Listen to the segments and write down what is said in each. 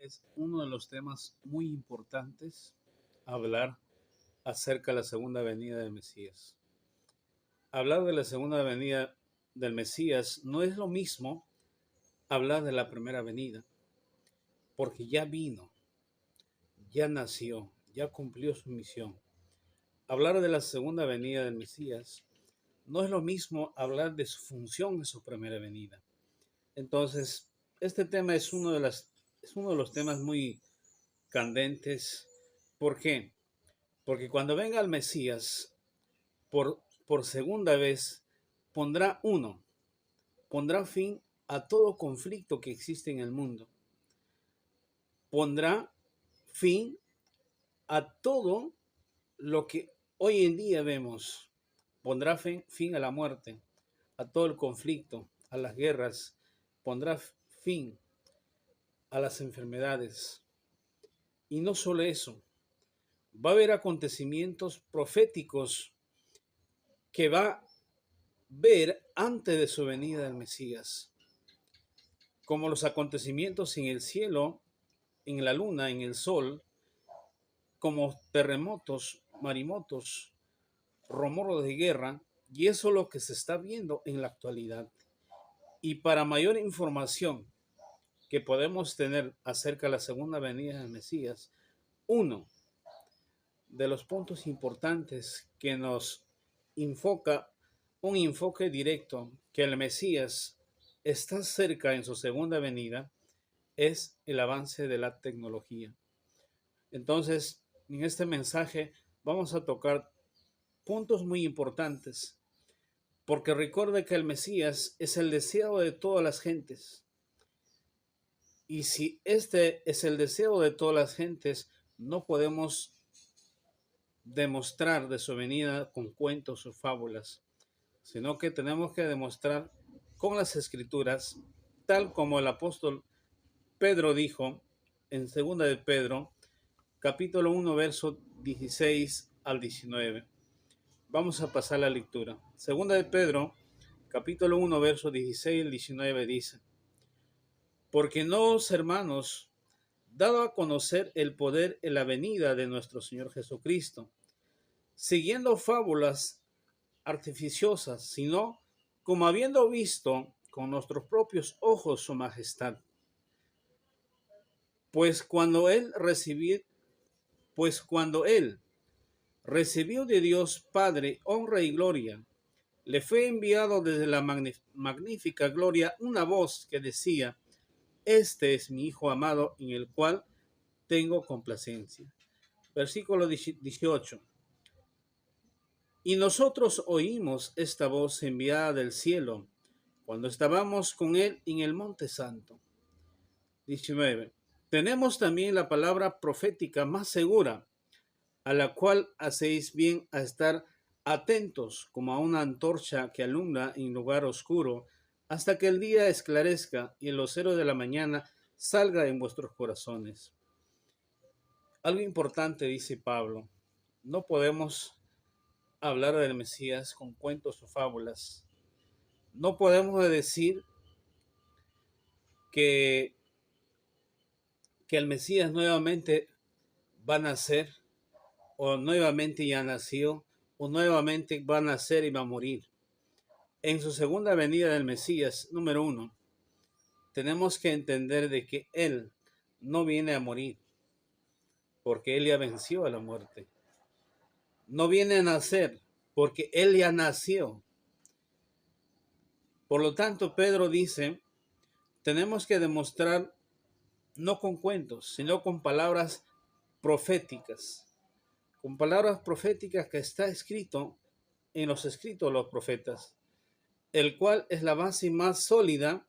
es uno de los temas muy importantes hablar acerca de la segunda venida del Mesías. Hablar de la segunda venida del Mesías no es lo mismo hablar de la primera venida, porque ya vino, ya nació, ya cumplió su misión. Hablar de la segunda venida del Mesías no es lo mismo hablar de su función en su primera venida. Entonces, este tema es uno de los temas muy candentes. ¿Por qué? Porque cuando venga el Mesías, por segunda vez, pondrá fin a todo conflicto que existe en el mundo. Pondrá fin a todo lo que hoy en día vemos. Pondrá fin a la muerte, a todo el conflicto, a las guerras. Pondrá fin a las enfermedades. Y no solo eso, va a haber acontecimientos proféticos que va a ver antes de su venida del Mesías, como los acontecimientos en el cielo, en la luna, en el sol, como terremotos, maremotos, rumores de guerra, y eso es lo que se está viendo en la actualidad. Y para mayor información que podemos tener acerca de la segunda venida del Mesías, uno de los puntos importantes que nos enfoca un enfoque directo que el Mesías está cerca en su segunda venida es el avance de la tecnología. Entonces, en este mensaje vamos a tocar puntos muy importantes, porque recuerde que el Mesías es el deseo de todas las gentes. Y si este es el deseo de todas las gentes, no podemos demostrar de su venida con cuentos o fábulas, sino que tenemos que demostrar con las escrituras, tal como el apóstol Pedro dijo en 2 de Pedro, capítulo 1, verso 16 al 19. Vamos a pasar la lectura. 2 de Pedro, capítulo 1, verso 16 al 19 dice: Porque no os, hermanos, dado a conocer el poder en la venida de nuestro Señor Jesucristo, siguiendo fábulas artificiosas, sino como habiendo visto con nuestros propios ojos su majestad. Pues cuando él recibió de Dios Padre honra y gloria, le fue enviado desde la magnífica gloria una voz que decía: Este es mi Hijo amado, en el cual tengo complacencia. Versículo 18. Y nosotros oímos esta voz enviada del cielo cuando estábamos con él en el Monte Santo. 19. Tenemos también la palabra profética más segura, a la cual hacéis bien a estar atentos como a una antorcha que alumbra en lugar oscuro, hasta que el día esclarezca y el lucero de la mañana salga en vuestros corazones. Algo importante, dice Pablo: no podemos hablar del Mesías con cuentos o fábulas. No podemos decir que el Mesías nuevamente va a nacer, o nuevamente ya nació, o nuevamente va a nacer y va a morir. En su segunda venida del Mesías, número 1, tenemos que entender de que Él no viene a morir, porque Él ya venció a la muerte. No viene a nacer, porque Él ya nació. Por lo tanto, Pedro dice, tenemos que demostrar no con cuentos, sino con palabras proféticas. Con palabras proféticas que está escrito en los escritos de los profetas, el cual es la base más sólida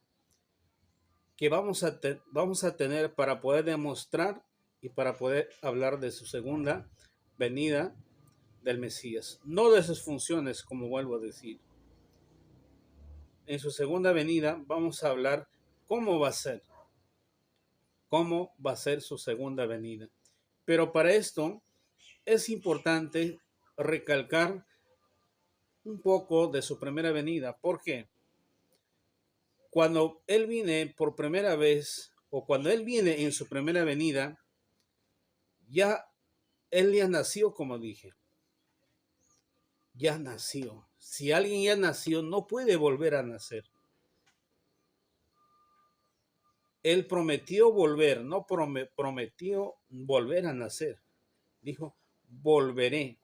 que vamos a tener para poder demostrar y para poder hablar de su segunda venida del Mesías. No de sus funciones, como vuelvo a decir. En su segunda venida vamos a hablar cómo va a ser. Cómo va a ser su segunda venida. Pero para esto es importante recalcar un poco de su primera venida. ¿Por qué? Cuando él vine por primera vez o cuando Él viene en su primera venida, Él ya nació, como dije, ya nació. Si alguien ya nació, no puede volver a nacer. Él prometió volver, no prometió volver a nacer. Dijo, volveré,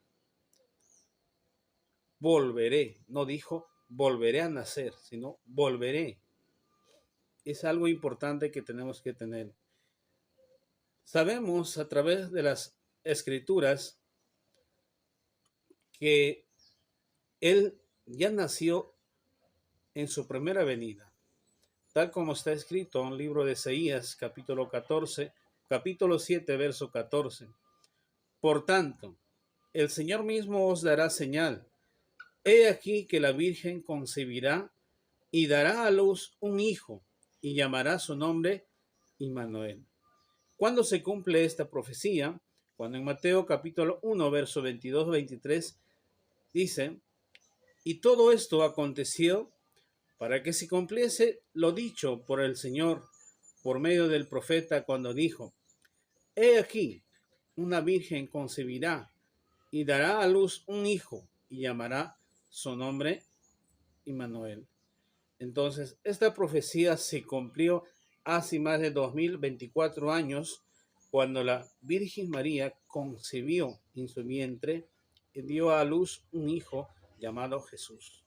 volveré. No dijo, volveré a nacer, sino volveré. Es algo importante que tenemos que tener. Sabemos a través de las escrituras que Él ya nació en su primera venida, tal como está escrito en el libro de Isaías, capítulo 14, capítulo 7, verso 14. Por tanto, el Señor mismo os dará señal. He aquí que la Virgen concebirá y dará a luz un hijo, y llamará su nombre Immanuel. ¿Cuándo se cumple esta profecía? Cuando en Mateo capítulo 1, verso 22-23 dice, y todo esto aconteció para que se cumpliese lo dicho por el Señor por medio del profeta cuando dijo, he aquí, una virgen concebirá y dará a luz un hijo y llamará su nombre Immanuel. Entonces, esta profecía se cumplió hace más de 2024 años cuando la Virgen María concibió en su vientre y dio a luz un hijo llamado Jesús.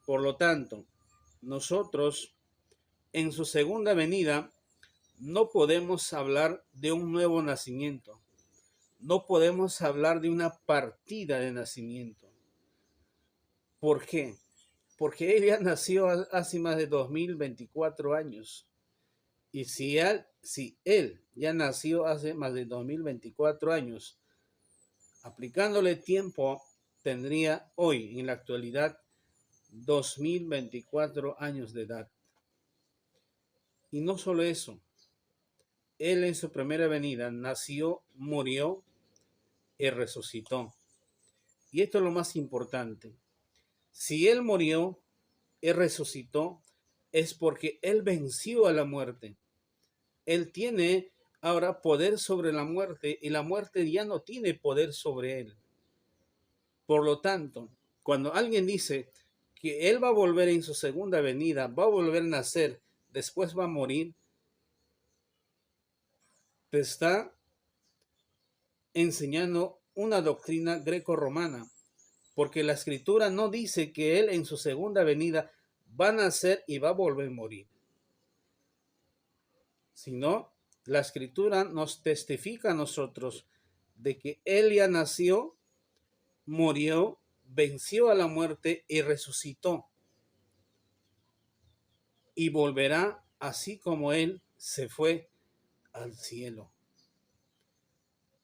Por lo tanto, nosotros en su segunda venida no podemos hablar de un nuevo nacimiento. No podemos hablar de una partida de nacimiento. ¿Por qué? Porque él ya nació hace más de 2024 años. Y si él ya nació hace más de 2024 años, aplicándole tiempo, tendría hoy, en la actualidad, 2024 años de edad. Y no solo eso, él en su primera venida nació, murió y resucitó. Y esto es lo más importante. Si él murió y resucitó, es porque él venció a la muerte. Él tiene ahora poder sobre la muerte y la muerte ya no tiene poder sobre él. Por lo tanto, cuando alguien dice que él va a volver en su segunda venida, va a volver a nacer, después va a morir, te está enseñando una doctrina greco-romana, porque la escritura no dice que él en su segunda venida va a nacer y va a volver a morir, sino la escritura nos testifica a nosotros de que él ya nació, murió, venció a la muerte y resucitó. Y volverá así como él se fue al cielo.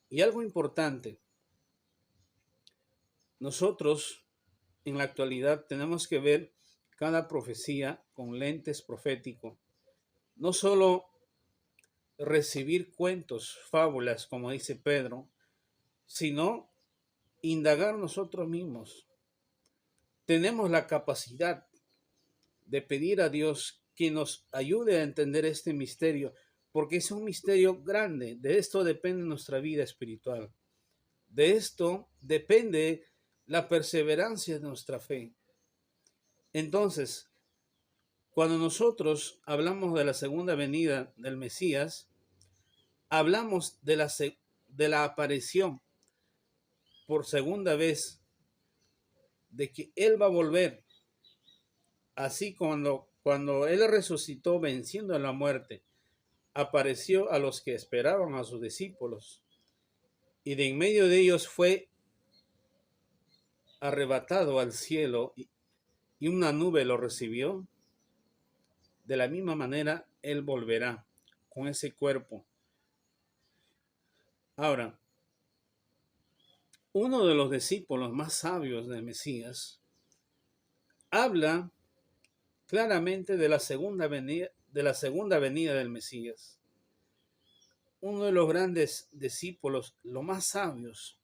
Y algo importante, nosotros en la actualidad tenemos que ver cada profecía con lentes proféticos. No solo recibir cuentos, fábulas, como dice Pedro, sino indagar nosotros mismos. Tenemos la capacidad de pedir a Dios que nos ayude a entender este misterio, porque es un misterio grande. De esto depende nuestra vida espiritual. De esto depende la perseverancia de nuestra fe. Entonces, cuando nosotros hablamos de la segunda venida del Mesías, hablamos de la aparición por segunda vez, de que Él va a volver. Así cuando Él resucitó venciendo a la muerte, apareció a los que esperaban, a sus discípulos, y de en medio de ellos fue arrebatado al cielo y una nube lo recibió. De la misma manera, Él volverá con ese cuerpo. Ahora, uno de los discípulos más sabios del Mesías habla claramente de la segunda venida del Mesías. Uno de los grandes discípulos, los más sabios,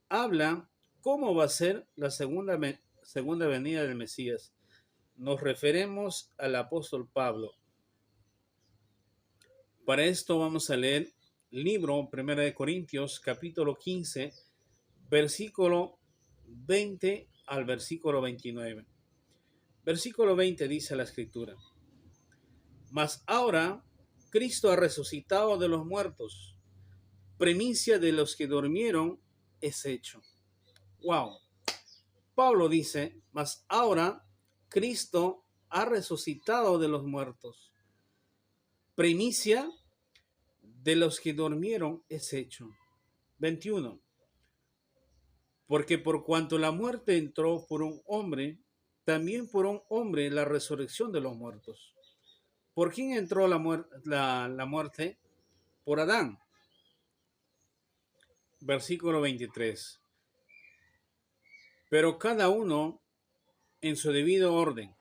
habla cómo va a ser la segunda venida del Mesías. Nos referimos al apóstol Pablo. Para esto vamos a leer libro 1 de Corintios, capítulo 15, versículo 20 al versículo 29. Versículo 20 dice la Escritura: Mas ahora Cristo ha resucitado de los muertos, primicia de los que durmieron es hecho. Wow. Pablo dice: mas ahora Cristo ha resucitado de los muertos, primicia de los que durmieron es hecho. 21. Porque por cuanto la muerte entró por un hombre, también por un hombre la resurrección de los muertos. ¿Por quién entró la muerte? Por Adán. Versículo 23. Pero cada uno en su debido orden.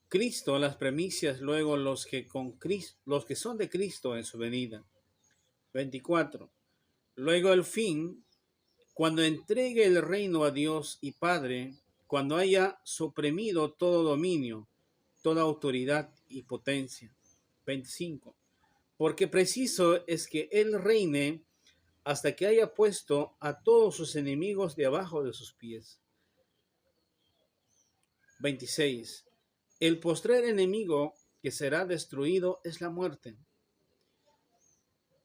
Cristo las primicias, luego los que son de Cristo en su venida. 24. Luego el fin, cuando entregue el reino a Dios y Padre, cuando haya suprimido todo dominio, toda autoridad y potencia. 25. Porque preciso es que Él reine hasta que haya puesto a todos sus enemigos debajo de sus pies. 26. El postrer enemigo que será destruido es la muerte.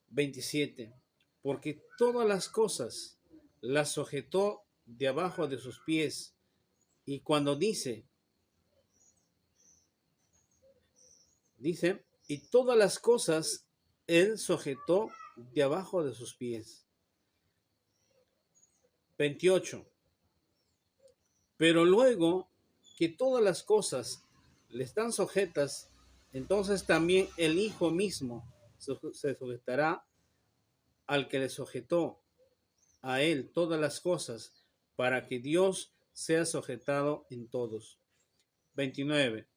27. Porque todas las cosas las sujetó debajo de sus pies. Y cuando dice, y todas las cosas él sujetó debajo de sus pies. 28. Pero luego que todas las cosas le están sujetas, entonces también el Hijo mismo se sujetará al que le sujetó a él todas las cosas, para que Dios sea sujetado en todos. 29.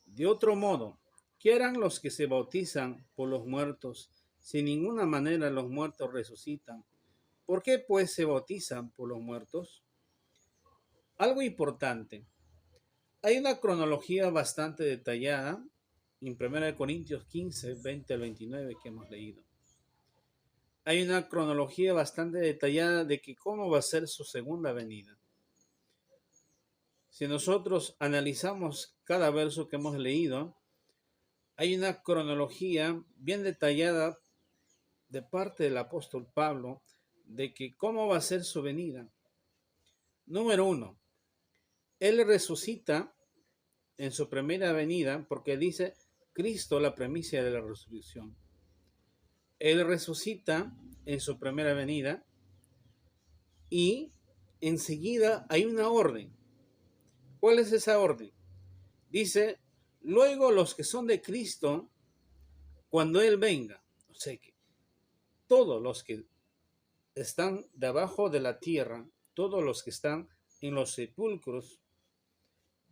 De otro modo, ¿qué harán los que se bautizan por los muertos? Si ninguna manera los muertos resucitan, ¿por qué pues se bautizan por los muertos? Algo importante. Hay una cronología bastante detallada en 1 Corintios 15, 20 al 29 que hemos leído. Hay una cronología bastante detallada de que cómo va a ser su segunda venida. Si nosotros analizamos cada verso que hemos leído, hay una cronología bien detallada de parte del apóstol Pablo de que cómo va a ser su venida. Número 1, él resucita en su primera venida porque dice Cristo la primicia de la resurrección. Él resucita en su primera venida y enseguida hay una orden. ¿Cuál es esa orden? Dice, luego los que son de Cristo, cuando Él venga, o sea que todos los que están debajo de la tierra, todos los que están en los sepulcros,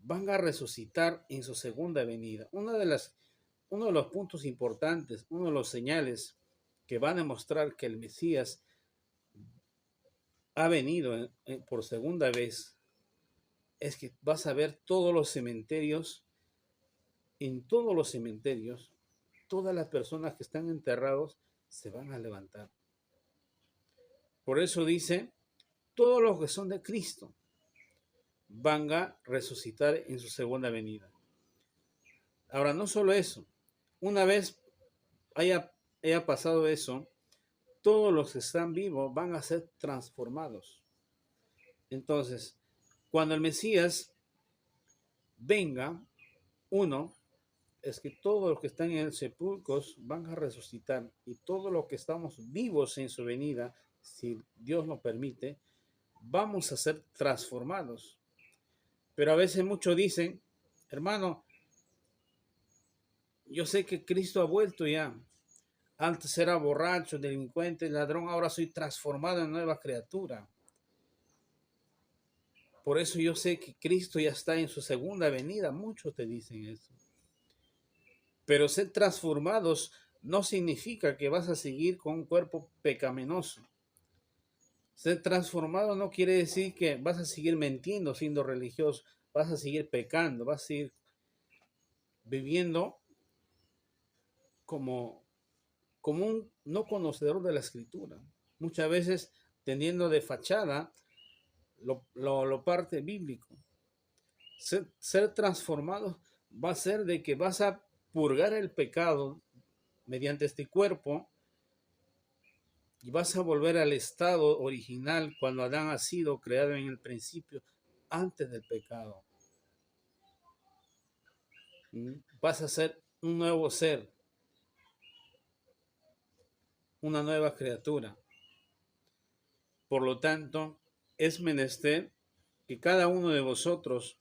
van a resucitar en su segunda venida. Uno de los puntos importantes, uno de los señales que van a demostrar que el Mesías ha venido por segunda vez, es que vas a ver todos los cementerios, en todos los cementerios, todas las personas que están enterrados se van a levantar. Por eso dice, todos los que son de Cristo van a resucitar en su segunda venida. Ahora, no solo eso, una vez haya pasado eso, todos los que están vivos van a ser transformados. Entonces, cuando el Mesías venga, uno, es que todos los que están en el sepulcro van a resucitar y todos los que estamos vivos en su venida, si Dios lo permite, vamos a ser transformados. Pero a veces muchos dicen, hermano, yo sé que Cristo ha vuelto ya. Antes era borracho, delincuente, ladrón, ahora soy transformado en nueva criatura. Por eso yo sé que Cristo ya está en su segunda venida. Muchos te dicen eso. Pero ser transformados no significa que vas a seguir con un cuerpo pecaminoso. Ser transformado no quiere decir que vas a seguir mintiendo, siendo religioso, vas a seguir pecando, vas a seguir viviendo como, como un no conocedor de la escritura. Muchas veces teniendo de fachada lo parte bíblico. Ser transformado va a ser de que vas a purgar el pecado mediante este cuerpo y vas a volver al estado original cuando Adán ha sido creado en el principio, antes del pecado. Vas a ser un nuevo ser, una nueva criatura. Por lo tanto, es menester que cada uno de vosotros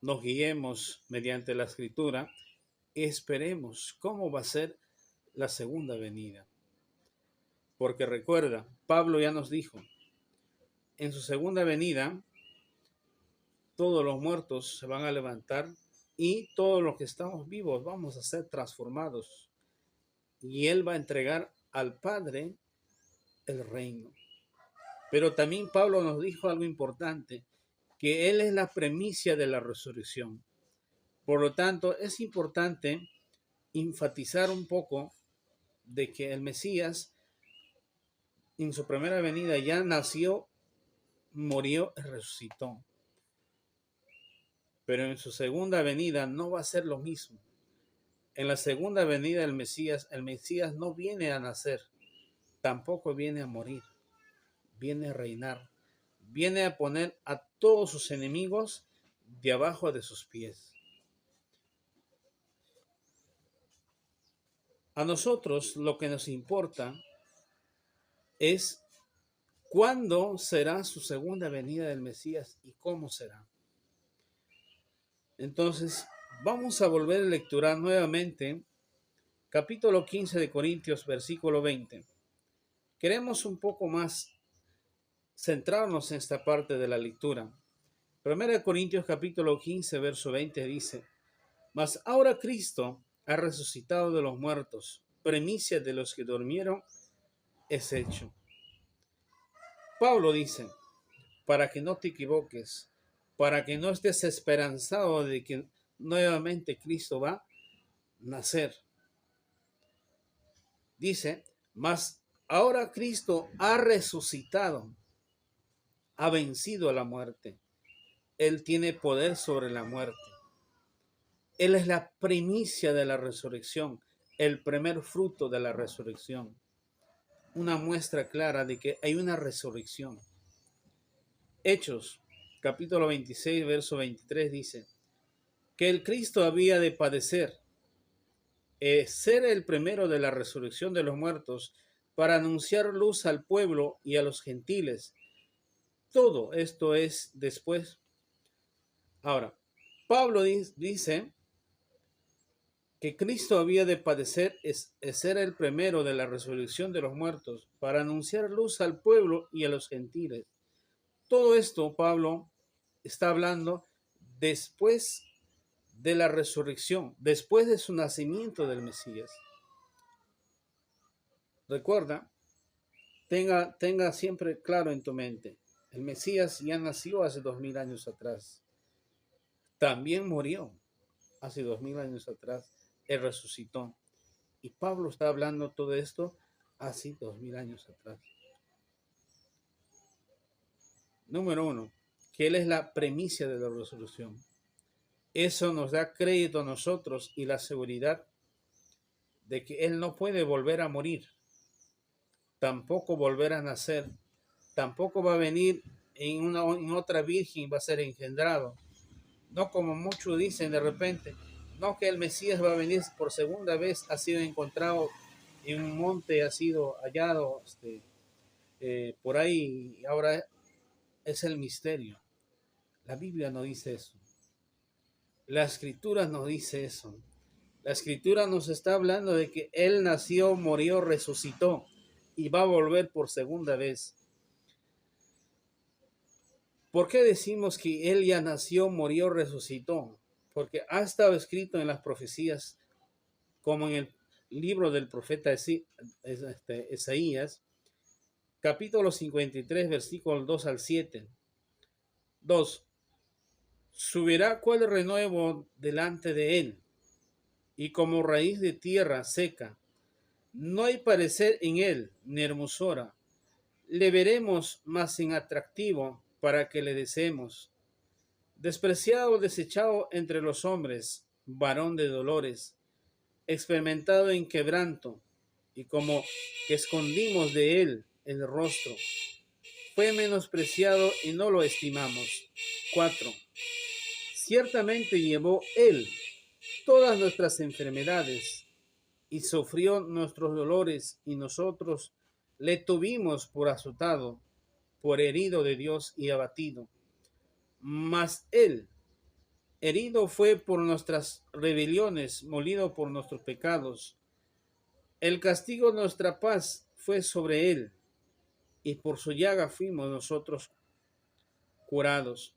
nos guiemos mediante la escritura y esperemos cómo va a ser la segunda venida. Porque recuerda, Pablo ya nos dijo, en su segunda venida, todos los muertos se van a levantar y todos los que estamos vivos vamos a ser transformados. Y Él va a entregar al Padre el reino. Pero también Pablo nos dijo algo importante, que Él es la primicia de la resurrección. Por lo tanto, es importante enfatizar un poco de que el Mesías en su primera venida ya nació, murió y resucitó. Pero en su segunda venida no va a ser lo mismo. En la segunda venida el Mesías no viene a nacer, tampoco viene a morir, viene a reinar, viene a poner a todos sus enemigos debajo de sus pies. A nosotros lo que nos importa es cuándo será su segunda venida del Mesías y cómo será. Entonces, vamos a volver a lecturar nuevamente capítulo 15 de Corintios, versículo 20. Queremos un poco más centrarnos en esta parte de la lectura. 1 Corintios capítulo 15, verso 20 dice, mas ahora Cristo ha resucitado de los muertos, primicia de los que durmieron es hecho. Pablo dice, para que no te equivoques, para que no estés esperanzado de que nuevamente Cristo va a nacer. Dice, mas ahora Cristo ha resucitado, ha vencido a la muerte. Él tiene poder sobre la muerte. Él es la primicia de la resurrección, el primer fruto de la resurrección. Una muestra clara de que hay una resurrección. Hechos, capítulo 26, verso 23 dice, que el Cristo había de padecer, ser el primero de la resurrección de los muertos, para anunciar luz al pueblo y a los gentiles. Todo esto es después. Ahora, Pablo dice que Cristo había de padecer, es ser el primero de la resurrección de los muertos, para anunciar luz al pueblo y a los gentiles. Todo esto Pablo está hablando después de la resurrección, después de su nacimiento del Mesías. Recuerda, tenga siempre claro en tu mente, el Mesías ya nació hace 2000 años atrás. También murió hace 2000 años atrás. Él resucitó. Y Pablo está hablando todo esto hace 2000 años atrás. Número 1, que Él es la primicia de la resurrección. Eso nos da crédito a nosotros y la seguridad de que Él no puede volver a morir, tampoco volver a nacer, tampoco va a venir en otra virgen, va a ser engendrado. No como muchos dicen de repente, no que el Mesías va a venir por segunda vez, ha sido encontrado en un monte, ha sido hallado por ahí, y ahora es el misterio. La Biblia no dice eso. La Escritura no dice eso. La Escritura nos está hablando de que Él nació, murió, resucitó y va a volver por segunda vez. ¿Por qué decimos que Él ya nació, murió, resucitó? Porque ha estado escrito en las profecías, como en el libro del profeta Isaías, capítulo 53, versículos 2 al 7. 2. Subirá cual renuevo delante de Él, y como raíz de tierra seca. No hay parecer en él, ni hermosura. Le veremos más sin atractivo para que le deseemos. Despreciado, desechado entre los hombres, varón de dolores, experimentado en quebranto, y como que escondimos de él el rostro. Fue menospreciado y no lo estimamos. 4. Ciertamente llevó él todas nuestras enfermedades y sufrió nuestros dolores, y nosotros le tuvimos por azotado, por herido de Dios y abatido. Mas él herido fue por nuestras rebeliones, molido por nuestros pecados. El castigo de nuestra paz fue sobre él, y por su llaga fuimos nosotros curados.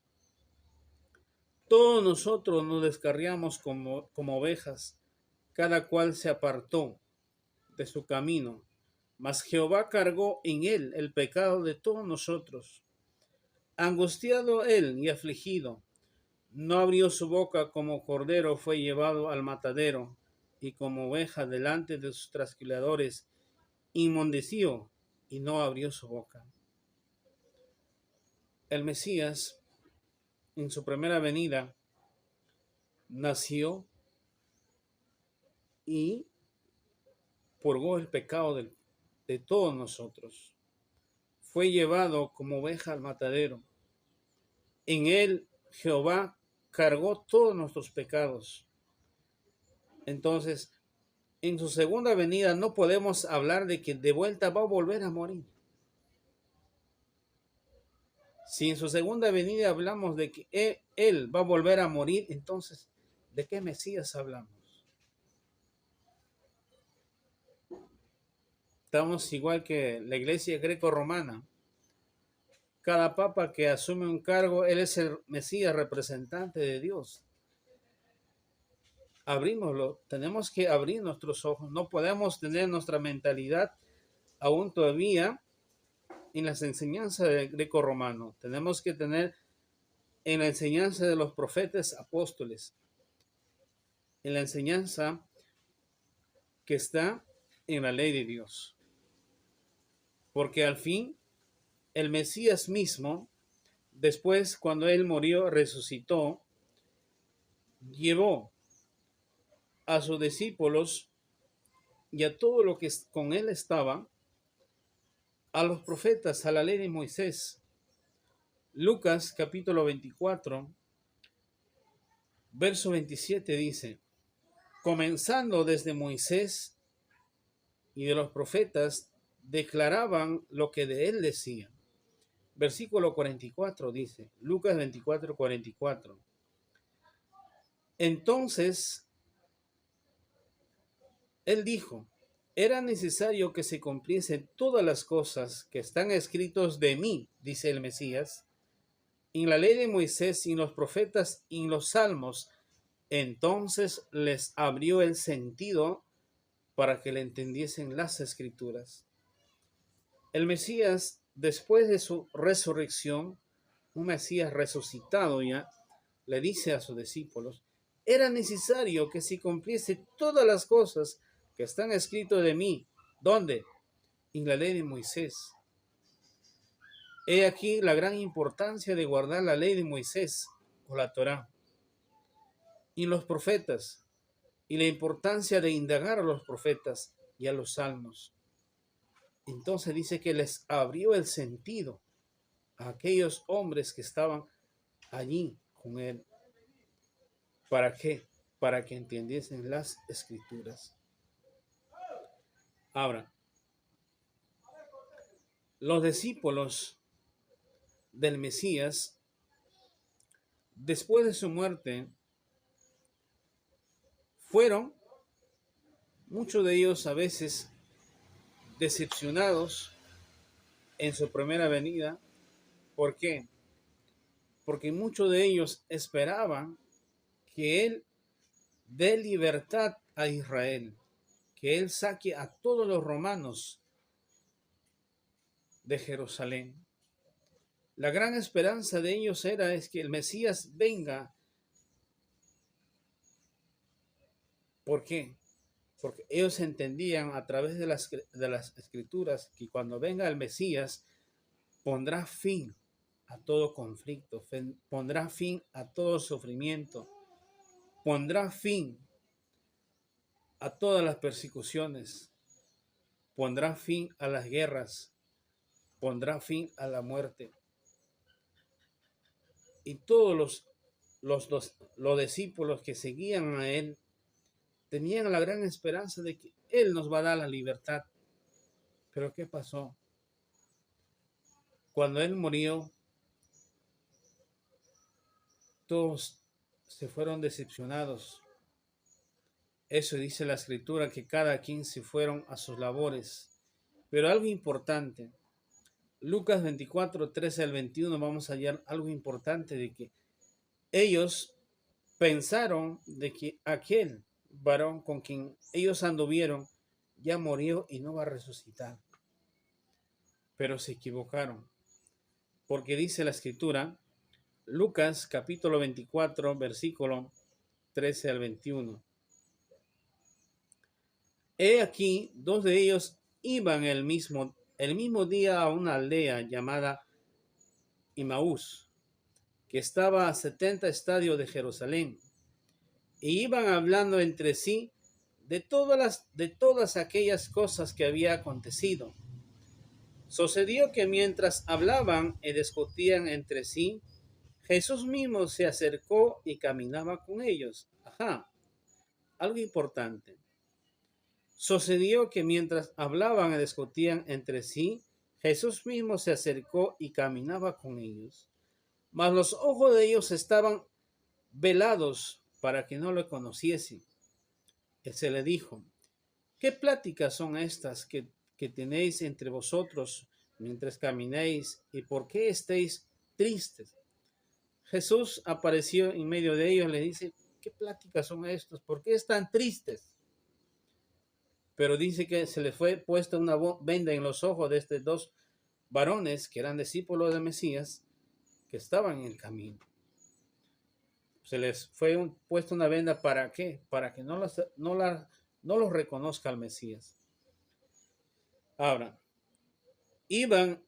Todos nosotros nos descarriamos como ovejas, cada cual se apartó de su camino, mas Jehová cargó en él el pecado de todos nosotros. Angustiado él y afligido, no abrió su boca, como cordero fue llevado al matadero, y como oveja delante de sus trasquiladores, inmundeció y no abrió su boca. El Mesías, en su primera venida, nació y purgó el pecado de todos nosotros. Fue llevado como oveja al matadero. En él Jehová cargó todos nuestros pecados. Entonces, en su segunda venida no podemos hablar de que de vuelta va a volver a morir. Si en su segunda venida hablamos de que él va a volver a morir, entonces, ¿de qué Mesías hablamos? Estamos igual que la iglesia greco-romana. Cada papa que asume un cargo, él es el Mesías representante de Dios. Abrímoslo, tenemos que abrir nuestros ojos. No podemos tener nuestra mentalidad aún todavía en las enseñanzas del greco-romano. Tenemos que tener en la enseñanza de los profetas apóstoles, en la enseñanza que está en la ley de Dios. Porque al fin, el Mesías mismo, después cuando él murió, resucitó, llevó a sus discípulos y a todo lo que con él estaba, a los profetas, a la ley de Moisés. Lucas capítulo 24, verso 27 dice, comenzando desde Moisés y de los profetas, declaraban lo que de él decían. Versículo 44 dice, Lucas 24, 44. Entonces, él dijo, era necesario que se cumpliesen todas las cosas que están escritos de mí, dice el Mesías, en la ley de Moisés, y en los profetas, y en los salmos. Entonces les abrió el sentido para que le entendiesen las escrituras. El Mesías, después de su resurrección, un Mesías resucitado ya, le dice a sus discípulos, era necesario que se cumpliese todas las cosas que están escritas de mí. ¿Dónde? En la ley de Moisés. He aquí la gran importancia de guardar la ley de Moisés o la Torá. Y los profetas, y la importancia de indagar a los profetas y a los salmos. Entonces dice que les abrió el sentido a aquellos hombres que estaban allí con él. ¿Para qué? Para que entendiesen las escrituras. Ahora, los discípulos del Mesías, después de su muerte, fueron, muchos de ellos a veces, decepcionados en su primera venida. ¿Por qué? Porque muchos de ellos esperaban que él dé libertad a Israel, que él saque a todos los romanos de Jerusalén. La gran esperanza de ellos es que el Mesías venga ¿Por qué? Porque ellos entendían a través de las escrituras que cuando venga el Mesías pondrá fin a todo conflicto, pondrá fin a todo sufrimiento, pondrá fin a todas las persecuciones, pondrá fin a las guerras, pondrá fin a la muerte. Y todos los discípulos que seguían a él tenían la gran esperanza de que él nos va a dar la libertad. Pero ¿qué pasó? Cuando él murió, todos se fueron decepcionados. Eso dice la escritura, que cada quien se fueron a sus labores. Pero algo importante, Lucas 24, 13 al 21, vamos a hallar algo importante de que ellos pensaron de que aquel varón con quien ellos anduvieron ya murió y no va a resucitar. Pero se equivocaron, porque dice la escritura, Lucas capítulo 24, versículo 13 al 21. He aquí, dos de ellos iban el mismo día a una aldea llamada Emaús, que estaba a 70 estadios de Jerusalén, y iban hablando entre sí de todas aquellas cosas que había acontecido. Sucedió que mientras hablaban y discutían entre sí, Jesús mismo se acercó y caminaba con ellos. Algo importante. Sucedió que mientras hablaban y discutían entre sí, Jesús mismo se acercó y caminaba con ellos. Mas los ojos de ellos estaban velados para que no lo conociesen. Él se le dijo, ¿qué pláticas son estas que tenéis entre vosotros mientras camináis, y por qué estáis tristes? Jesús apareció en medio de ellos, le dice, ¿qué pláticas son estas? ¿Por qué están tristes? Pero dice que se les fue puesta una venda en los ojos de estos dos varones que eran discípulos del Mesías, que estaban en el camino. Se les fue puesta una venda, ¿para qué? Para que no los reconozca el Mesías. Ahora, iban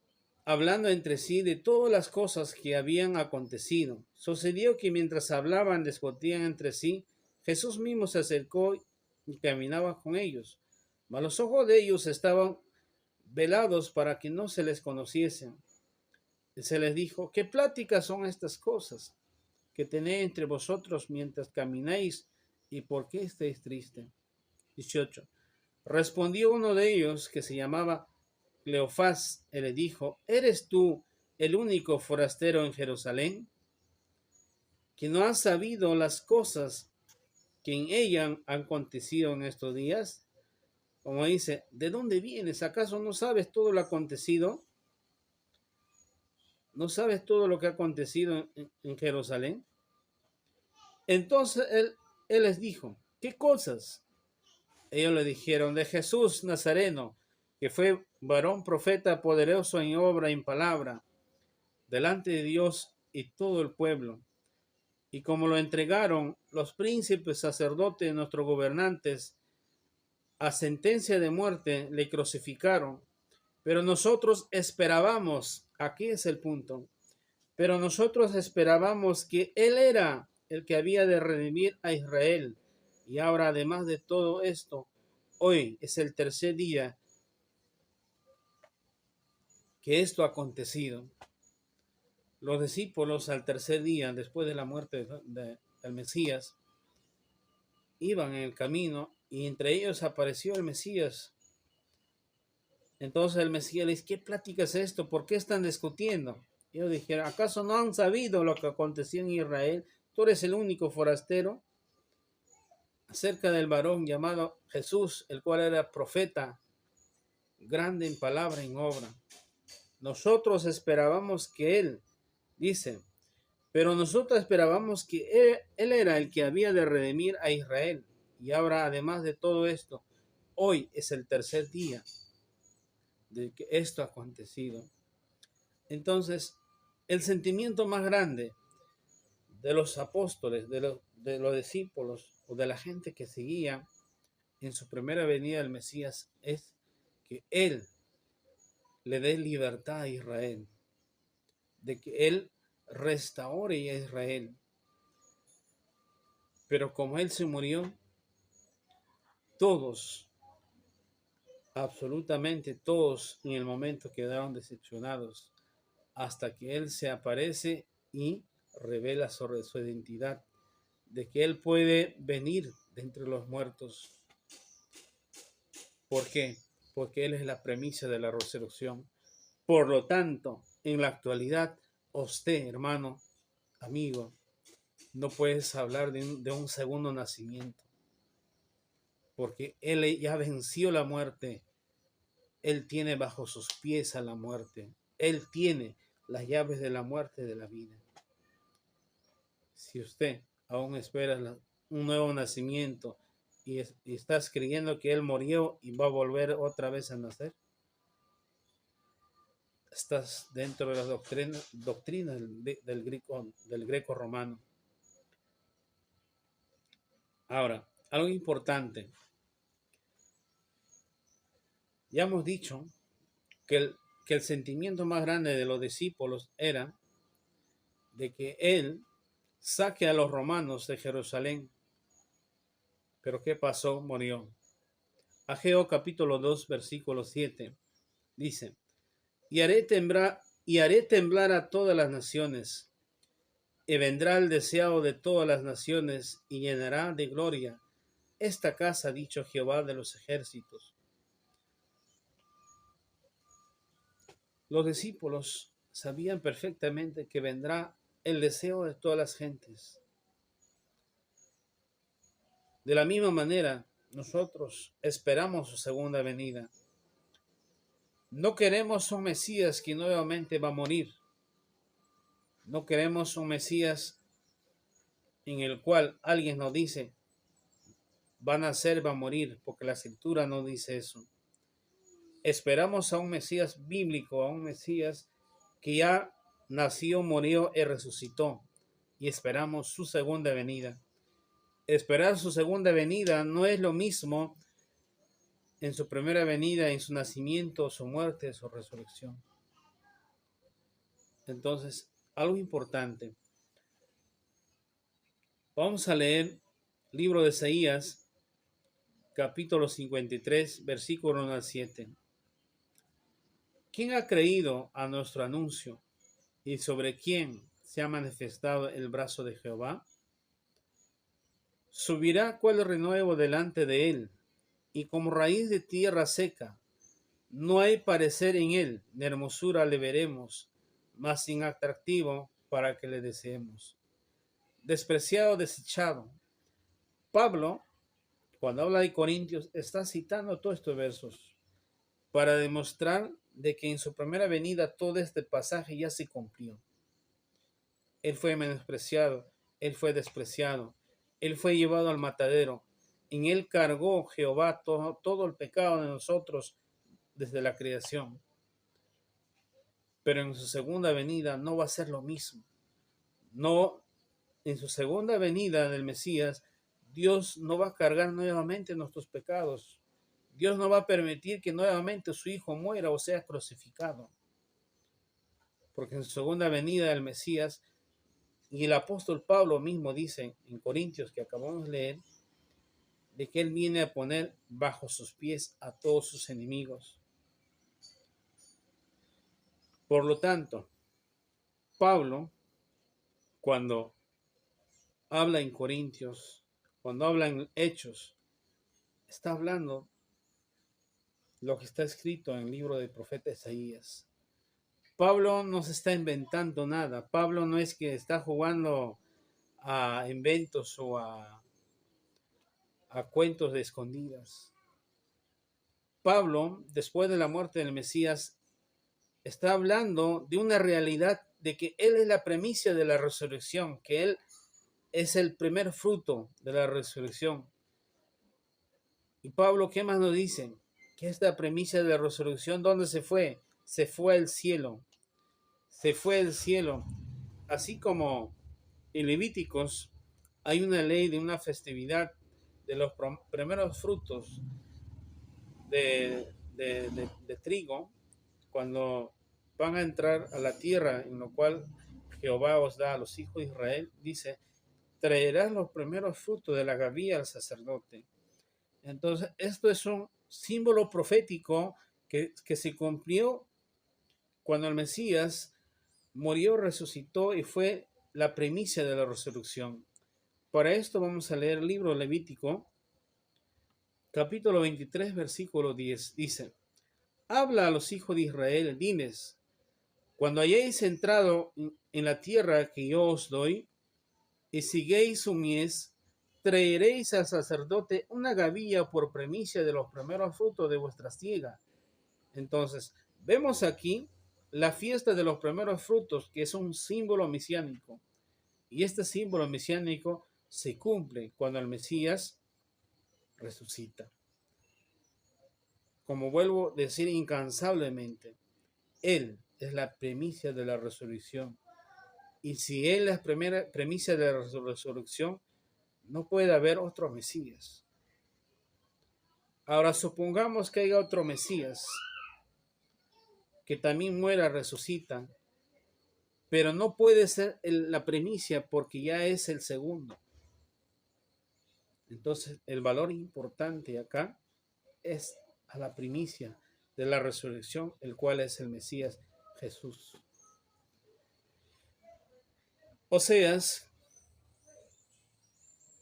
hablando entre sí de todas las cosas que habían acontecido. Sucedió que mientras hablaban, discutían entre sí, Jesús mismo se acercó y caminaba con ellos. Mas los ojos de ellos estaban velados para que no se les conociesen. Se les dijo, ¿qué pláticas son estas cosas que tenéis entre vosotros mientras camináis, y por qué estáis tristes? 18. Respondió uno de ellos, que se llamaba Cleofás, y le dijo, ¿eres tú el único forastero en Jerusalén, que no has sabido las cosas que en ella han acontecido en estos días? Como dice, ¿de dónde vienes? ¿Acaso no sabes todo lo acontecido? ¿No sabes todo lo que ha acontecido en Jerusalén? Entonces él les dijo, ¿qué cosas? Ellos le dijeron, de Jesús Nazareno, que fue varón profeta, poderoso en obra y en palabra, delante de Dios y todo el pueblo. Y como lo entregaron los príncipes, sacerdotes, nuestros gobernantes, a sentencia de muerte, le crucificaron. Pero nosotros esperábamos, aquí es el punto, pero nosotros esperábamos que Él era el que había de redimir a Israel. Y ahora, además de todo esto, hoy es el tercer día que esto ha acontecido. Los discípulos al tercer día, después de la muerte del Mesías, iban en el camino y entre ellos apareció el Mesías. Entonces el Mesías les dice, ¿qué plática es esto? ¿Por qué están discutiendo? Y ellos dijeron, ¿acaso no han sabido lo que aconteció en Israel? Tú eres el único forastero. Acerca del varón llamado Jesús, el cual era profeta, grande en palabra y en obra. Nosotros esperábamos que él, dice, pero nosotros esperábamos que él era el que había de redimir a Israel. Y ahora, además de todo esto, hoy es el tercer día de que esto ha acontecido. Entonces, el sentimiento más grande de los apóstoles, de los discípulos o de la gente que seguía, en su primera venida el Mesías es que Él le dé libertad a Israel, de que Él restaure a Israel. Pero como Él se murió, todos, absolutamente todos en el momento quedaron decepcionados hasta que Él se aparece y revela sobre su identidad, de que Él puede venir de entre los muertos. ¿Por qué? Porque Él es la premisa de la resurrección. Por lo tanto, en la actualidad, usted, hermano, amigo, no puedes hablar de un segundo nacimiento, porque Él ya venció la muerte. Él tiene bajo sus pies a la muerte. Él tiene las llaves de la muerte y de la vida. Si usted aún espera un nuevo nacimiento y estás creyendo que Él murió y va a volver otra vez a nacer, estás dentro de la doctrina del greco romano. Ahora, algo importante. Ya hemos dicho que el sentimiento más grande de los discípulos era de que Él saque a los romanos de Jerusalén. Pero ¿qué pasó? Murió. Ageo capítulo 2, versículo 7 dice: y haré temblar a todas las naciones, y vendrá el deseado de todas las naciones, y llenará de gloria esta casa, ha dicho Jehová de los ejércitos. Los discípulos sabían perfectamente que vendrá el deseo de todas las gentes. De la misma manera, nosotros esperamos su segunda venida. No queremos un Mesías que nuevamente va a morir. No queremos un Mesías en el cual alguien nos dice, va a nacer, va a morir, porque la Escritura no dice eso. Esperamos a un Mesías bíblico, a un Mesías que ya nació, murió y resucitó. Y esperamos su segunda venida. Esperar su segunda venida no es lo mismo en su primera venida, en su nacimiento, su muerte, su resurrección. Entonces, algo importante. Vamos a leer libro de Isaías, capítulo 53, versículo 1 al 7. ¿Quién ha creído a nuestro anuncio y sobre quién se ha manifestado el brazo de Jehová? Subirá cual renuevo delante de él, y como raíz de tierra seca. No hay parecer en él, ni hermosura le veremos, mas sin atractivo para que le deseemos. Despreciado, desechado. Pablo, cuando habla de Corintios, está citando todos estos versos para demostrar de que en su primera venida todo este pasaje ya se cumplió. Él fue menospreciado, él fue despreciado, él fue llevado al matadero. En él cargó Jehová todo el pecado de nosotros desde la creación. Pero en su segunda venida no va a ser lo mismo. No, en su segunda venida del Mesías, Dios no va a cargar nuevamente nuestros pecados. Dios no va a permitir que nuevamente su Hijo muera o sea crucificado. Porque en su segunda venida del Mesías, y el apóstol Pablo mismo dice en Corintios, que acabamos de leer, de que Él viene a poner bajo sus pies a todos sus enemigos. Por lo tanto, Pablo, cuando habla en Corintios, cuando habla en Hechos, está hablando lo que está escrito en el libro del profeta Isaías. Pablo no se está inventando nada. Pablo no es que está jugando a inventos o a cuentos de escondidas. Pablo, después de la muerte del Mesías, está hablando de una realidad de que Él es la premisa de la resurrección, que Él es el primer fruto de la resurrección. Y Pablo, ¿qué más nos dice? Que esta premisa de la resurrección, ¿dónde se fue? Se fue al cielo. Se fue al cielo. Así como en Levíticos hay una ley de una festividad de los primeros frutos de trigo, cuando van a entrar a la tierra en lo cual Jehová os da a los hijos de Israel, dice, traerás los primeros frutos de la gavilla al sacerdote. Entonces, esto es un símbolo profético que se cumplió cuando el Mesías murió, resucitó y fue la primicia de la resurrección. Para esto vamos a leer el libro Levítico, capítulo 23, versículo 10. Dice, habla a los hijos de Israel, diles, cuando hayáis entrado en la tierra que yo os doy, y siguéis su mies, traeréis al sacerdote una gavilla por primicia de los primeros frutos de vuestra siega. Entonces, vemos aquí la fiesta de los primeros frutos, que es un símbolo mesiánico. Y este símbolo mesiánico se cumple cuando el Mesías resucita. Como vuelvo a decir incansablemente, Él es la primicia de la resurrección. Y si Él es la primicia de la resurrección, no puede haber otro Mesías. Ahora supongamos que haya otro Mesías que también muera, resucita, pero no puede ser la primicia porque ya es el segundo. Entonces, el valor importante acá es a la primicia de la resurrección, el cual es el Mesías Jesús. Oseas,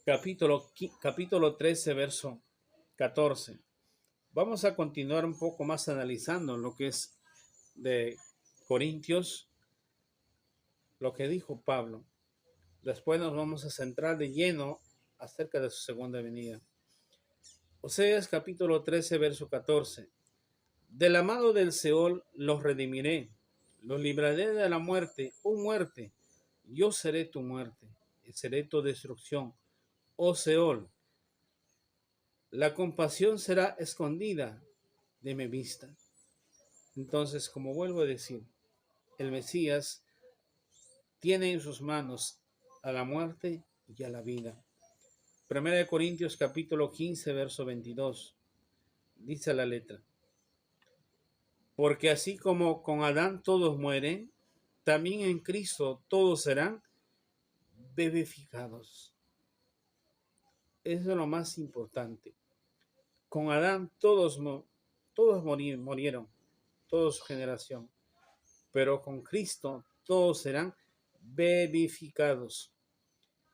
capítulo 13, verso 14. Vamos a continuar un poco más analizando lo que es de Corintios, lo que dijo Pablo. Después nos vamos a centrar de lleno acerca de su segunda venida. Oseas capítulo 13, verso 14. Del amado del Seol los redimiré, los libraré de la muerte, oh muerte, yo seré tu muerte, y seré tu destrucción, oh Seol. La compasión será escondida de mi vista. Entonces, como vuelvo a decir, el Mesías tiene en sus manos a la muerte y a la vida. Primera de Corintios capítulo 15, verso 22. Dice la letra. Porque así como con Adán todos mueren, también en Cristo todos serán vivificados. Eso es lo más importante. Con Adán todos murieron, toda su generación. Pero con Cristo todos serán vivificados.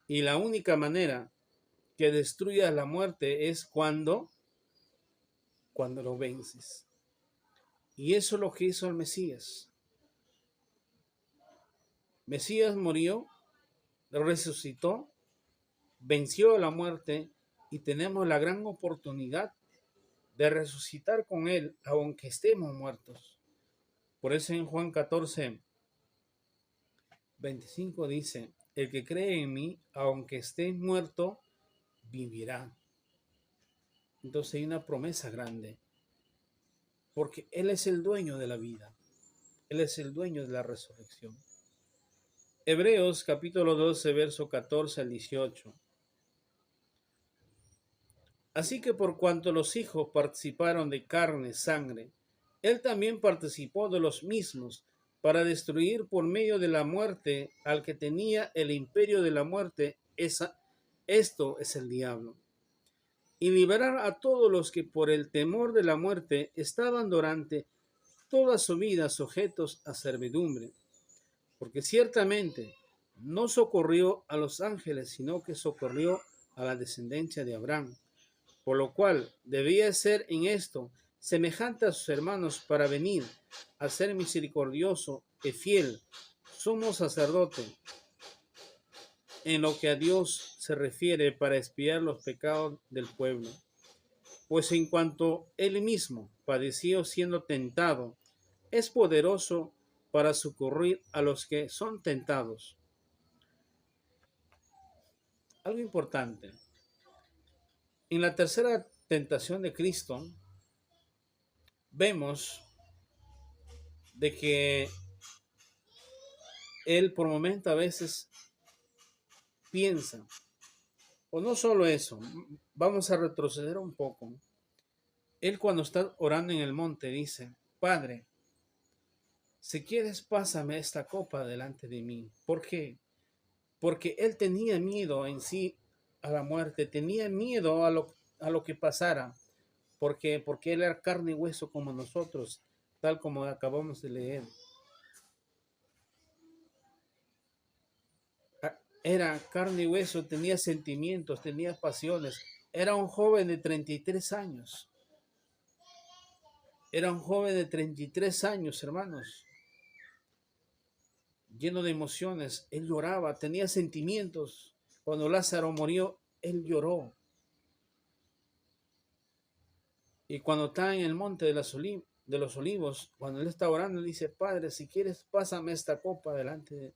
Y la única manera que destruyas la muerte es cuando lo vences. Y eso es lo que hizo el Mesías. Mesías murió, resucitó, venció a la muerte y tenemos la gran oportunidad de resucitar con Él, aunque estemos muertos. Por eso en Juan 14, 25 dice, el que cree en mí, aunque esté muerto, vivirá. Entonces hay una promesa grande, porque Él es el dueño de la vida. Él es el dueño de la resurrección. Hebreos capítulo 12, verso 14 al 18. Así que por cuanto los hijos participaron de carne, sangre, Él también participó de los mismos para destruir por medio de la muerte al que tenía el imperio de la muerte. Esto es el diablo. Y liberar a todos los que por el temor de la muerte estaban durante toda su vida sujetos a servidumbre. Porque ciertamente no socorrió a los ángeles, sino que socorrió a la descendencia de Abraham. Por lo cual debía ser en esto semejante a sus hermanos para venir a ser misericordioso y fiel, sumo sacerdote, en lo que a Dios se refiere para expiar los pecados del pueblo. Pues en cuanto él mismo padeció siendo tentado, es poderoso para socorrer a los que son tentados. Algo importante. En la tercera tentación de Cristo, vemos de que Él por momento a veces piensa, o no solo eso, vamos a retroceder un poco. Él cuando está orando en el monte dice, Padre, si quieres pásame esta copa delante de mí. ¿Por qué? Porque él tenía miedo en sí a la muerte, tenía miedo a lo que pasara, porque él era carne y hueso como nosotros, tal como acabamos de leer. Era carne y hueso, tenía sentimientos, tenía pasiones. Era un joven de 33 años. Era un joven de 33 años, hermanos, lleno de emociones. Él lloraba, tenía sentimientos. Cuando Lázaro murió, él lloró. Y cuando está en el monte de los olivos, cuando él está orando, él dice, Padre, si quieres, pásame esta copa delante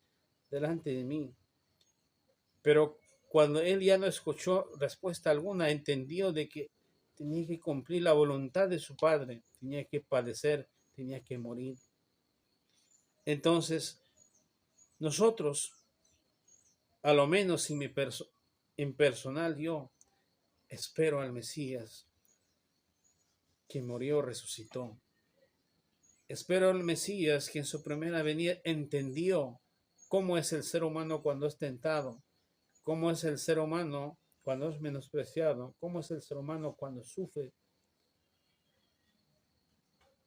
de mí. Pero cuando él ya no escuchó respuesta alguna, entendió de que tenía que cumplir la voluntad de su Padre, tenía que padecer, tenía que morir. Entonces, nosotros, a lo menos en personal, yo espero al Mesías que murió, resucitó. Espero al Mesías que en su primera venida entendió cómo es el ser humano cuando es tentado, cómo es el ser humano cuando es menospreciado, cómo es el ser humano cuando sufre.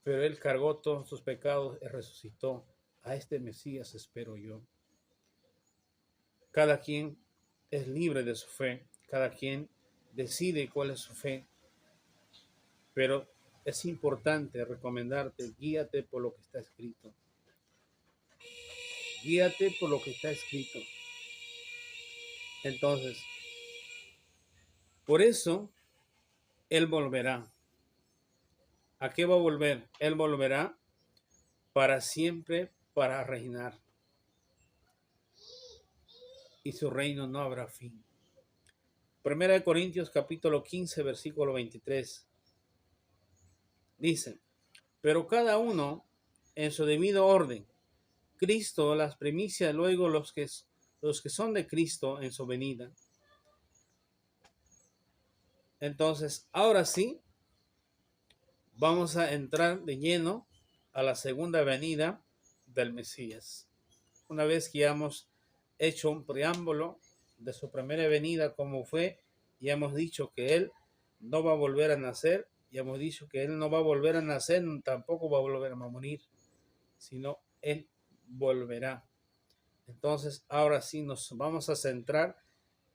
Pero él cargó todos sus pecados y resucitó. A este Mesías espero yo. Cada quien es libre de su fe, cada quien decide cuál es su fe, pero es importante recomendarte, guíate por lo que está escrito. Guíate por lo que está escrito. Entonces, por eso, Él volverá. ¿A qué va a volver? Él volverá para siempre, para reinar. Y su reino no habrá fin. Primera de Corintios capítulo 15, versículo 23. Dice, pero cada uno en su debido orden. Cristo las primicias, luego los que son de Cristo en su venida. Entonces, ahora sí, vamos a entrar de lleno a la segunda venida del Mesías. Una vez que ya hemos hecho un preámbulo de su primera venida, como fue, ya hemos dicho que Él no va a volver a nacer, ya hemos dicho que Él no va a volver a nacer, tampoco va a volver a morir, sino Él volverá. Entonces, ahora sí nos vamos a centrar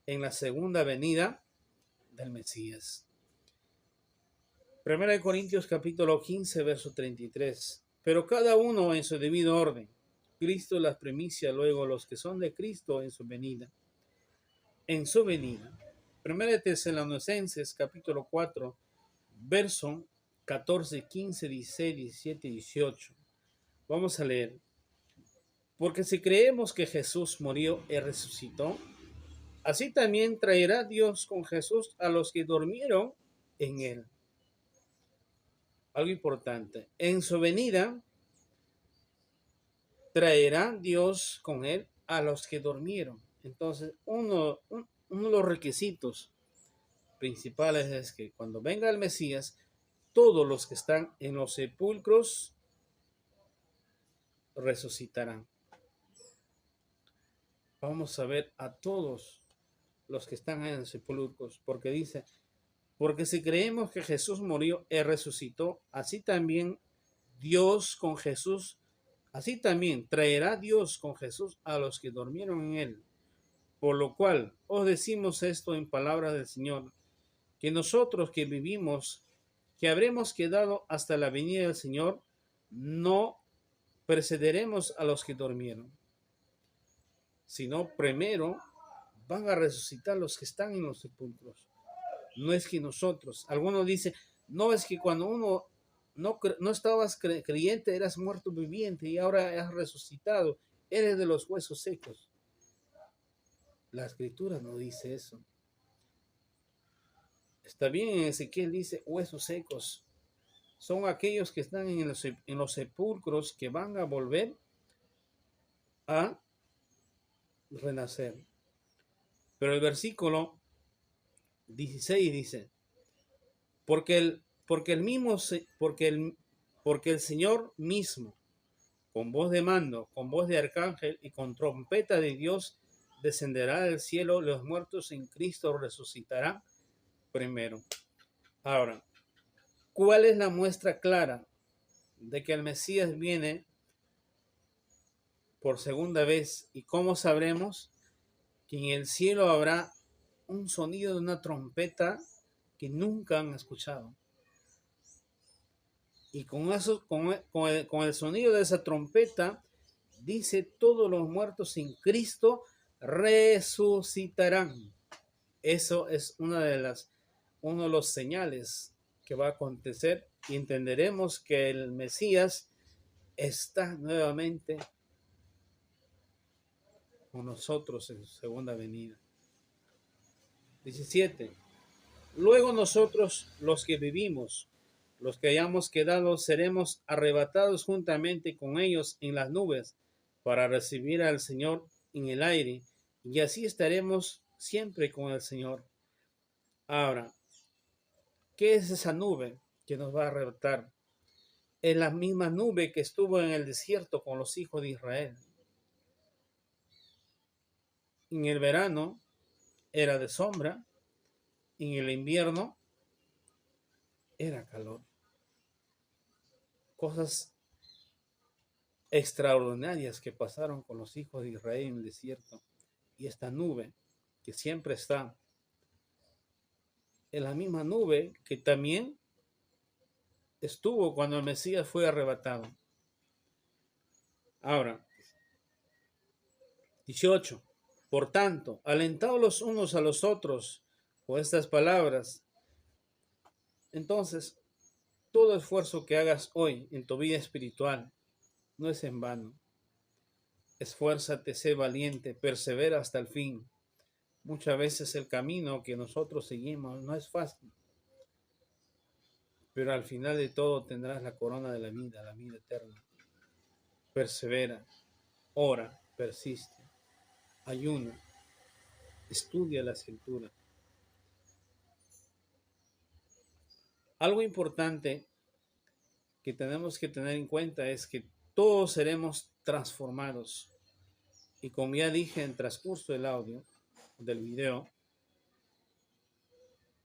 en la segunda venida del Mesías. Primera de Corintios capítulo 15, verso 33. Pero cada uno en su debido orden. Cristo las primicias, luego los que son de Cristo en su venida. En su venida. Primera de Tesalonicenses capítulo 4, verso 14, 15, 16, 17 y 18. Vamos a leer. Porque si creemos que Jesús murió y resucitó, así también traerá Dios con Jesús a los que durmieron en él. Algo importante. En su venida traerá Dios con él a los que durmieron. Entonces, uno de los requisitos principales es que cuando venga el Mesías, todos los que están en los sepulcros resucitarán. Vamos a ver a todos los que están en los sepulcros, porque dice, porque si creemos que Jesús murió y resucitó, así también Dios con Jesús, así también traerá Dios con Jesús a los que durmieron en él. Por lo cual os decimos esto en palabras del Señor, que nosotros que vivimos, que habremos quedado hasta la venida del Señor, no precederemos a los que durmieron, sino primero van a resucitar los que están en los sepulcros. No es que nosotros, algunos dicen, no, es que cuando uno no estabas creyente, eras muerto viviente y ahora has resucitado, eres de los huesos secos. La escritura no dice eso. Está bien, en Ezequiel dice huesos secos. Son aquellos que están en los sepulcros que van a volver a renacer. Pero el versículo 16 dice, porque el Señor mismo, con voz de mando, con voz de arcángel y con trompeta de Dios, descenderá del cielo, los muertos en Cristo resucitarán primero. Ahora, ¿cuál es la muestra clara de que el Mesías viene por segunda vez? ¿Y cómo sabremos? Que en el cielo habrá un sonido de una trompeta que nunca han escuchado. Y con el sonido de esa trompeta, dice, todos los muertos en Cristo resucitarán. Eso es uno de los señales que va a acontecer y entenderemos que el Mesías está nuevamente con nosotros en su segunda venida. 17. Luego nosotros, los que vivimos, los que hayamos quedado, seremos arrebatados juntamente con ellos en las nubes para recibir al Señor en el aire, y así estaremos siempre con el Señor. Ahora, ¿qué es esa nube que nos va a arrebatar? Es la misma nube que estuvo en el desierto con los hijos de Israel. En el verano era de sombra, en el invierno era calor. Cosas extraordinarias que pasaron con los hijos de Israel en el desierto. Y esta nube que siempre está, es la misma nube que también estuvo cuando el Mesías fue arrebatado. Ahora, 18. Por tanto, alentaos los unos a los otros con estas palabras. Entonces, todo esfuerzo que hagas hoy en tu vida espiritual no es en vano. Esfuérzate, sé valiente, persevera hasta el fin. Muchas veces el camino que nosotros seguimos no es fácil, pero al final de todo tendrás la corona de la vida eterna. Persevera, ora, persiste, ayuna, estudia la Escritura. Algo importante que tenemos que tener en cuenta es que todos seremos transformados. Y como ya dije en el transcurso del audio, del video,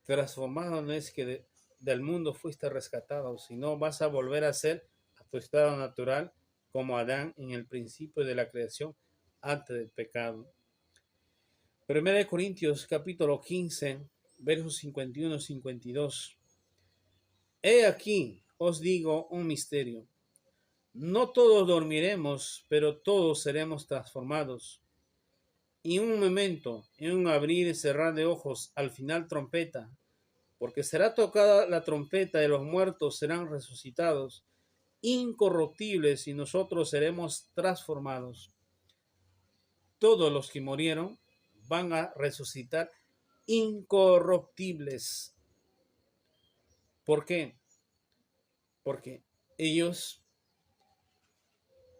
transformado no es que del mundo fuiste rescatado, sino vas a volver a ser a tu estado natural como Adán en el principio de la creación antes del pecado. 1 Corintios capítulo 15, versos 51 y 52. He aquí, os digo un misterio. No todos dormiremos, pero todos seremos transformados. Y en un momento, en un abrir y cerrar de ojos, al final trompeta, porque será tocada la trompeta y los muertos serán resucitados, incorruptibles, y nosotros seremos transformados. Todos los que murieron van a resucitar incorruptibles. ¿Por qué? Porque ellos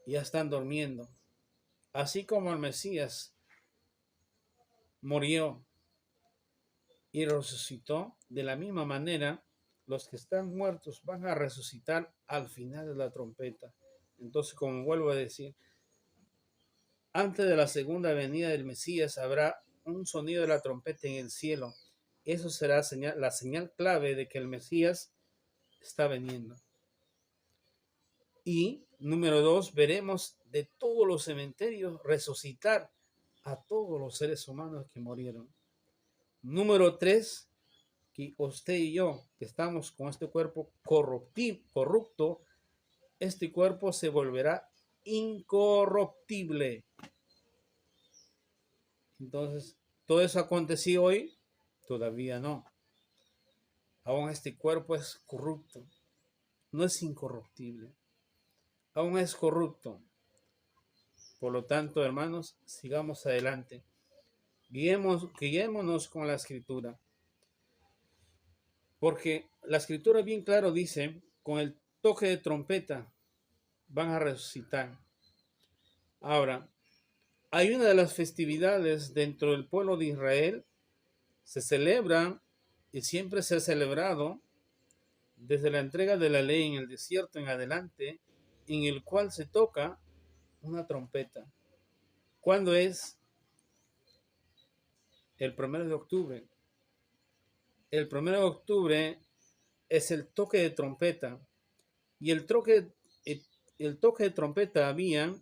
ya están durmiendo. Así como el Mesías murió y resucitó, de la misma manera los que están muertos van a resucitar al final de la trompeta. Entonces, como vuelvo a decir, antes de la segunda venida del Mesías habrá un sonido de la trompeta en el cielo. Eso será la señal clave de que el Mesías está viniendo. Y número 2, veremos de todos los cementerios resucitar a todos los seres humanos que murieron. Número 3, que usted y yo, que estamos con este cuerpo corrupto, este cuerpo se volverá incorruptible. Entonces, ¿todo eso aconteció hoy? Todavía no. Aún este cuerpo es corrupto, no es incorruptible. Aún es corrupto. Por lo tanto, hermanos, sigamos adelante. Guiémonos con la Escritura. Porque la Escritura bien claro dice, con el toque de trompeta van a resucitar. Ahora, hay una de las festividades dentro del pueblo de Israel, se celebran y siempre se ha celebrado desde la entrega de la ley en el desierto en adelante, en el cual se toca una trompeta. ¿Cuándo es? El 1 de octubre. El 1 de octubre es el toque de trompeta. Y el toque de trompeta había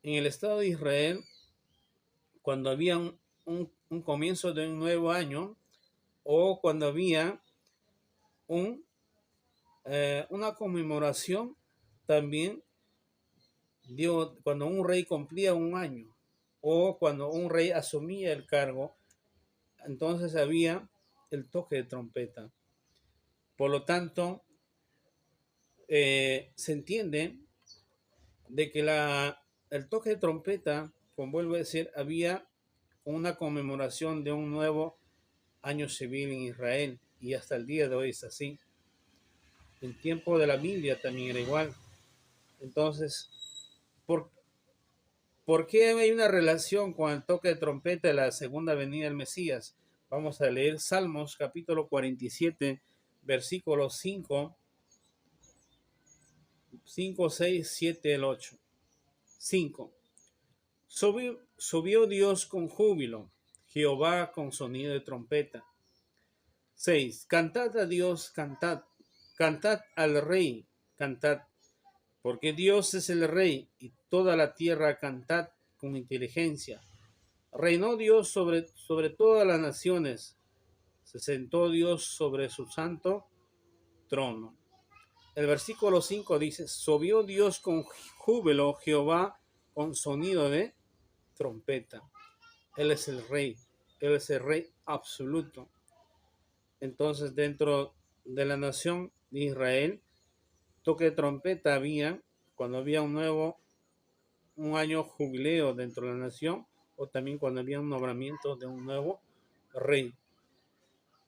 en el Estado de Israel cuando había un comienzo de un nuevo año, o cuando había una conmemoración también, cuando un rey cumplía un año o cuando un rey asumía el cargo, entonces había el toque de trompeta. Por lo tanto, se entiende de que el toque de trompeta, como vuelvo a decir, había una conmemoración de un nuevo año civil en Israel, y hasta el día de hoy es así. El tiempo de la Biblia también era igual. Entonces, ¿por qué hay una relación con el toque de trompeta de la segunda venida del Mesías? Vamos a leer Salmos capítulo 47, versículos 5, 6, 7, el 8. 5. Subió Dios con júbilo, Jehová con sonido de trompeta. 6. Cantad a Dios, cantad al Rey, cantad, porque Dios es el Rey, y toda la tierra cantad con inteligencia. Reinó Dios sobre todas las naciones, se sentó Dios sobre su santo trono. El versículo 5 dice, subió Dios con júbilo, Jehová con sonido de trompeta. Él es el Rey, Él es el Rey absoluto. Entonces, dentro de la nación de Israel, toque de trompeta había cuando había un año jubileo dentro de la nación, o también cuando había un nombramiento de un nuevo rey.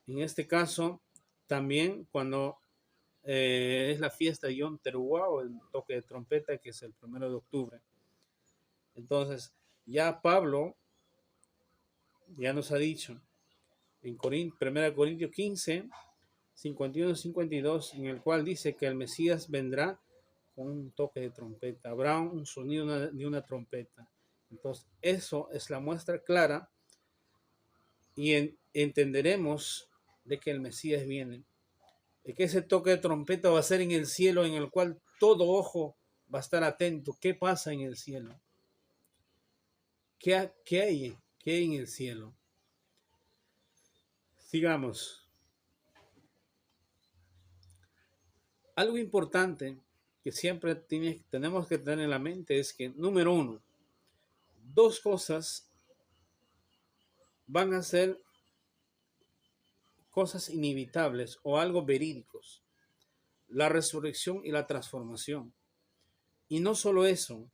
En este caso, también cuando es la fiesta de Yom Teruah, o el toque de trompeta, que es el 1 de octubre. Entonces, ya Pablo ya nos ha dicho en 1 Corintios 15, 51-52, en el cual dice que el Mesías vendrá con un toque de trompeta, habrá un sonido de una trompeta. Entonces, eso es la muestra clara, y entenderemos de que el Mesías viene, de que ese toque de trompeta va a ser en el cielo, en el cual todo ojo va a estar atento. ¿Qué pasa en el cielo? ¿Qué hay en el cielo? Sigamos. Algo importante que siempre tenemos que tener en la mente es que, número uno, dos cosas van a ser cosas inevitables o algo verídicos: la resurrección y la transformación. Y no solo eso,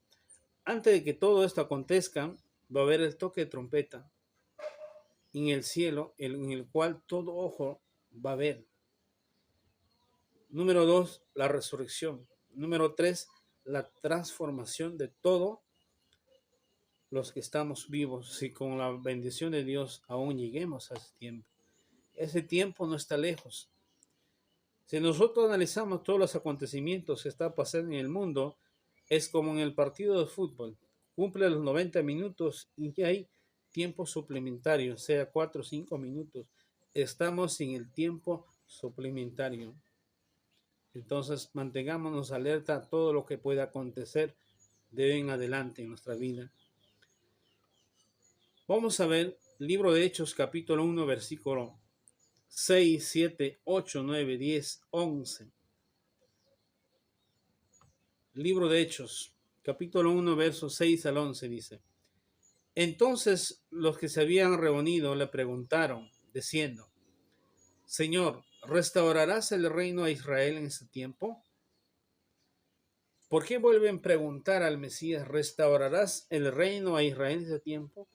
antes de que todo esto acontezca, va a haber el toque de trompeta en el cielo, en el cual todo ojo va a ver. Número 2, la resurrección. Número 3, la transformación de todos los que estamos vivos, si con la bendición de Dios aún lleguemos a ese tiempo. Ese tiempo no está lejos. Si nosotros analizamos todos los acontecimientos que están pasando en el mundo, es como en el partido de fútbol. Cumple los 90 minutos y ya hay tiempo suplementario, sea 4 o 5 minutos. Estamos en el tiempo suplementario. Entonces, mantengámonos alerta a todo lo que pueda acontecer de hoy en adelante en nuestra vida. Vamos a ver libro de Hechos, capítulo 1, versículo 6, 7, 8, 9, 10, 11. Libro de Hechos, capítulo 1, versos 6 al 11 dice: Entonces los que se habían reunido le preguntaron, diciendo: Señor, ¿restaurarás el reino a Israel en este tiempo? ¿Por qué vuelven a preguntar al Mesías: ¿restaurarás el reino a Israel en este tiempo?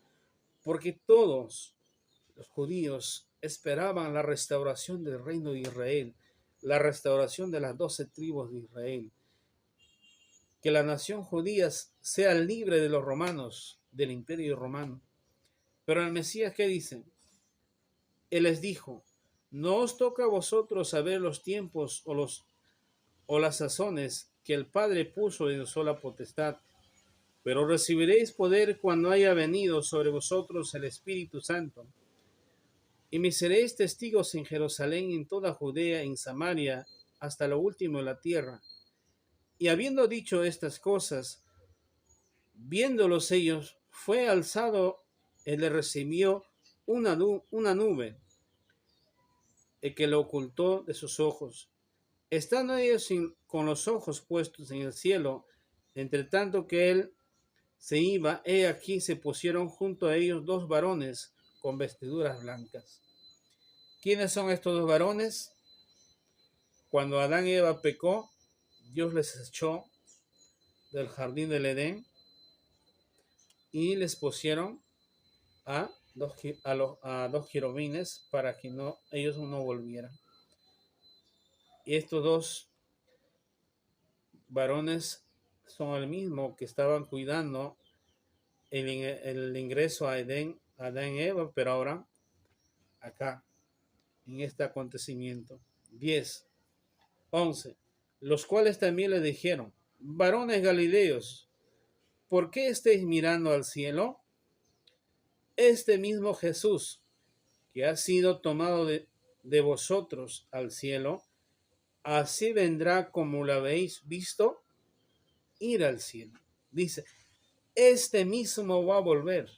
Porque todos los judíos esperaban la restauración del reino de Israel, la restauración de las 12 tribus de Israel, que la nación judía sea libre de los romanos, del imperio romano. Pero el Mesías, ¿qué dice? Él les dijo: no os toca a vosotros saber los tiempos o las sazones que el Padre puso en sola potestad, pero recibiréis poder cuando haya venido sobre vosotros el Espíritu Santo. Y me seréis testigos en Jerusalén, en toda Judea, en Samaria, hasta lo último de la tierra. Y habiendo dicho estas cosas, viéndolos ellos, fue alzado, él le recibió una nube, el que lo ocultó de sus ojos. Estando ellos con los ojos puestos en el cielo, entre tanto que él se iba, he aquí se pusieron junto a ellos dos varones con vestiduras blancas. ¿Quiénes son estos dos varones? Cuando Adán y Eva pecó, Dios les echó del jardín del Edén y les pusieron a dos querubines para que ellos no volvieran. Y estos dos varones son el mismo que estaban cuidando el ingreso a Edén, Adán y Eva, pero ahora acá, en este acontecimiento. 10, 11. Los cuales también le dijeron: varones galileos, ¿por qué estáis mirando al cielo? Este mismo Jesús, que ha sido tomado de vosotros al cielo, así vendrá como lo habéis visto ir al cielo. Dice, este mismo va a volver.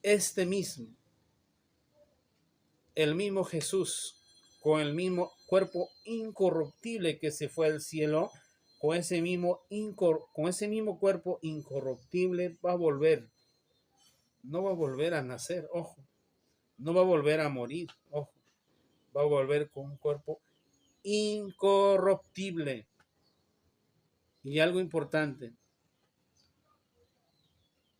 Este mismo. El mismo Jesús, con el mismo cuerpo incorruptible que se fue al cielo, con ese mismo cuerpo incorruptible va a volver. No va a volver a nacer, ojo. No va a volver a morir, ojo. Va a volver con un cuerpo incorruptible. Y algo importante,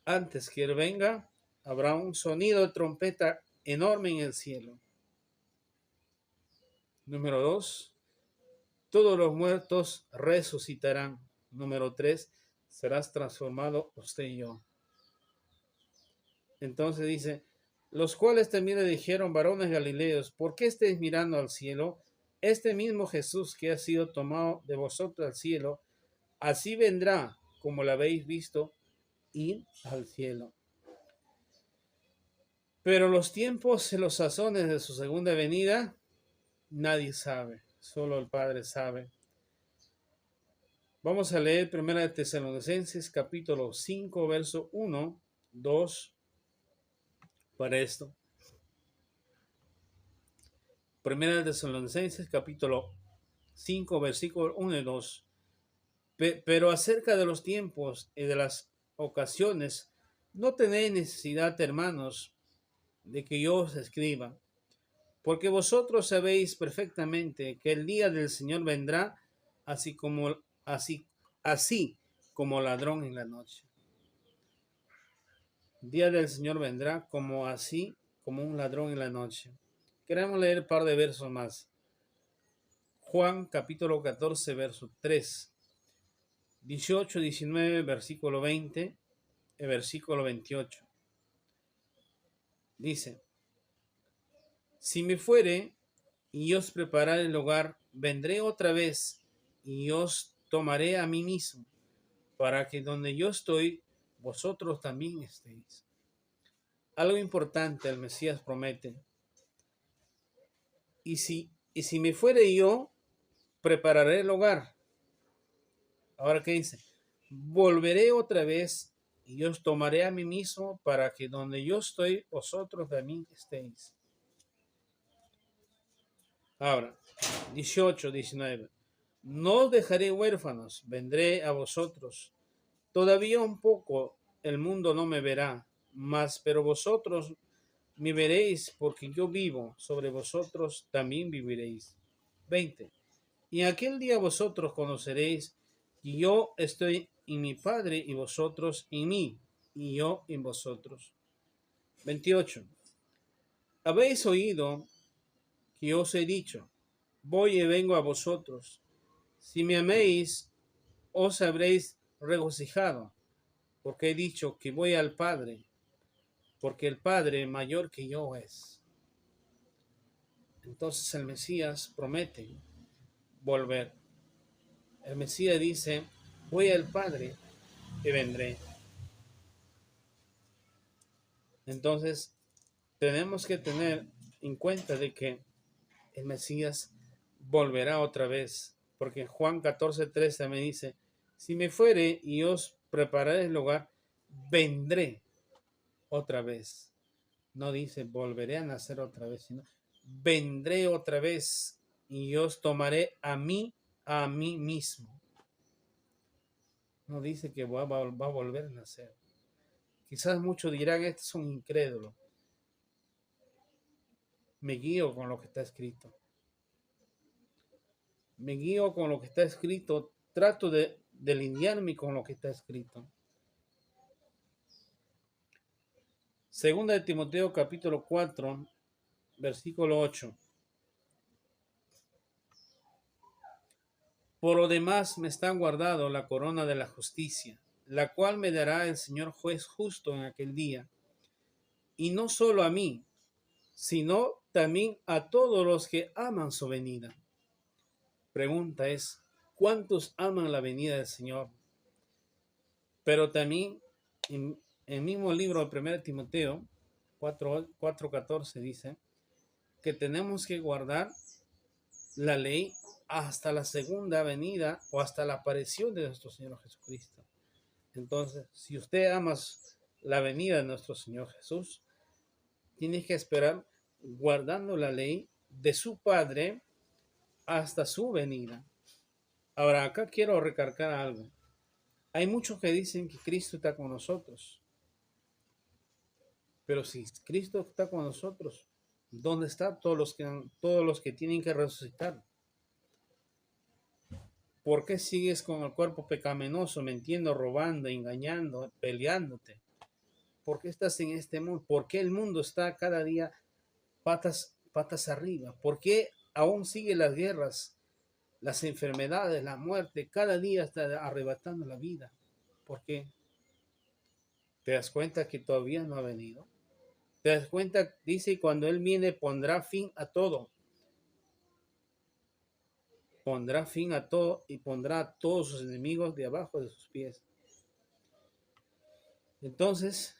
antes que él venga, habrá un sonido de trompeta enorme en el cielo. Número 2, todos los muertos resucitarán. Número 3, serás transformado usted y yo. Entonces dice, los cuales también le dijeron: varones galileos, ¿por qué estáis mirando al cielo? Este mismo Jesús que ha sido tomado de vosotros al cielo, así vendrá como lo habéis visto ir al cielo. Pero los tiempos y los sazones de su segunda venida, nadie sabe, solo el Padre sabe. Vamos a leer 1 Tesalonicenses capítulo 5, verso 1, 2, para esto. 1 Tesalonicenses capítulo 5, versículo 1 y 2. Pero acerca de los tiempos y de las ocasiones, no tenéis necesidad, hermanos, de que yo os escriba, porque vosotros sabéis perfectamente que el día del Señor vendrá así como ladrón en la noche. El día del Señor vendrá como un ladrón en la noche. Queremos leer un par de versos más. Juan capítulo 14, verso 3, 18, 19, versículo 20 y versículo 28. Dice, si me fuere y os prepararé el lugar, vendré otra vez y os tomaré a mí mismo, para que donde yo estoy, vosotros también estéis. Algo importante el Mesías promete. Y si me fuere yo, prepararé el hogar. Ahora, ¿qué dice? Volveré otra vez y os tomaré a mí mismo, para que donde yo estoy, vosotros también estéis. Ahora, 18, 19. No os dejaré huérfanos, vendré a vosotros. Todavía un poco el mundo no me verá, pero vosotros me veréis, porque yo vivo, sobre vosotros también viviréis. 20. Y en aquel día vosotros conoceréis que yo estoy en mi Padre y vosotros en mí, y yo en vosotros. 28. Habéis oído que os he dicho, voy y vengo a vosotros. Si me améis, os habréis regocijado, porque he dicho que voy al Padre, porque el Padre mayor que yo es. Entonces el Mesías promete volver. El Mesías dice, voy al Padre y vendré. Entonces tenemos que tener en cuenta de que el Mesías volverá otra vez, porque Juan 14:3 también dice, si me fuere y os prepararé el lugar, vendré otra vez. No dice volveré a nacer otra vez, sino vendré otra vez y os tomaré a mí mismo. No dice que va a volver a nacer. Quizás muchos dirán, estos son incrédulos. Me guío con lo que está escrito. Me guío con lo que está escrito. Trato de delinearme con lo que está escrito. Segunda de Timoteo capítulo 4, versículo 8. Por lo demás me está guardado la corona de la justicia, la cual me dará el Señor juez justo en aquel día. Y no solo a mí, sino también a todos los que aman su venida. Pregunta es, ¿cuántos aman la venida del Señor? Pero también en el mismo libro de 1 Timoteo 4:14 dice que tenemos que guardar la ley hasta la segunda venida o hasta la aparición de nuestro Señor Jesucristo. Entonces, si usted ama la venida de nuestro Señor Jesús, tiene que esperar guardando la ley de su Padre hasta su venida. Ahora, acá quiero recargar algo. Hay muchos que dicen que Cristo está con nosotros. Pero si Cristo está con nosotros, ¿dónde están todos los que tienen que resucitar? ¿Por qué sigues con el cuerpo pecaminoso, mintiendo, robando, engañando, peleándote? ¿Por qué estás en este mundo? ¿Por qué el mundo está cada día patas arriba? ¿Por qué aún sigue las guerras, las enfermedades, la muerte? Cada día está arrebatando la vida. ¿Por qué? ¿Te das cuenta que todavía no ha venido? ¿Te das cuenta? Dice, cuando Él viene pondrá fin a todo. Pondrá fin a todo y pondrá a todos sus enemigos debajo de sus pies. Entonces,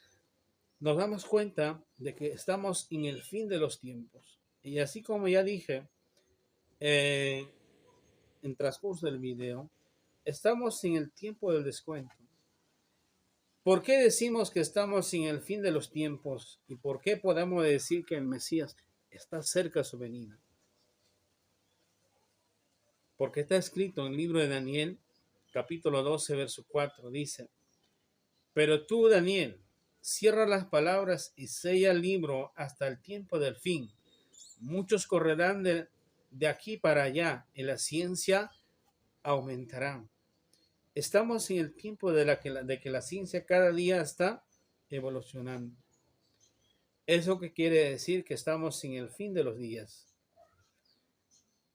nos damos cuenta de que estamos en el fin de los tiempos. Y así como ya dije en transcurso del video, estamos en el tiempo del descuento. ¿Por qué decimos que estamos en el fin de los tiempos? ¿Y por qué podemos decir que el Mesías está cerca de su venida? Porque está escrito en el libro de Daniel, capítulo 12, verso 4, dice, pero tú, Daniel, cierra las palabras y sella el libro hasta el tiempo del fin. Muchos correrán de aquí para allá y la ciencia aumentará. Estamos en el tiempo de que la ciencia cada día está evolucionando. ¿Eso qué quiere decir? Que estamos en el fin de los días.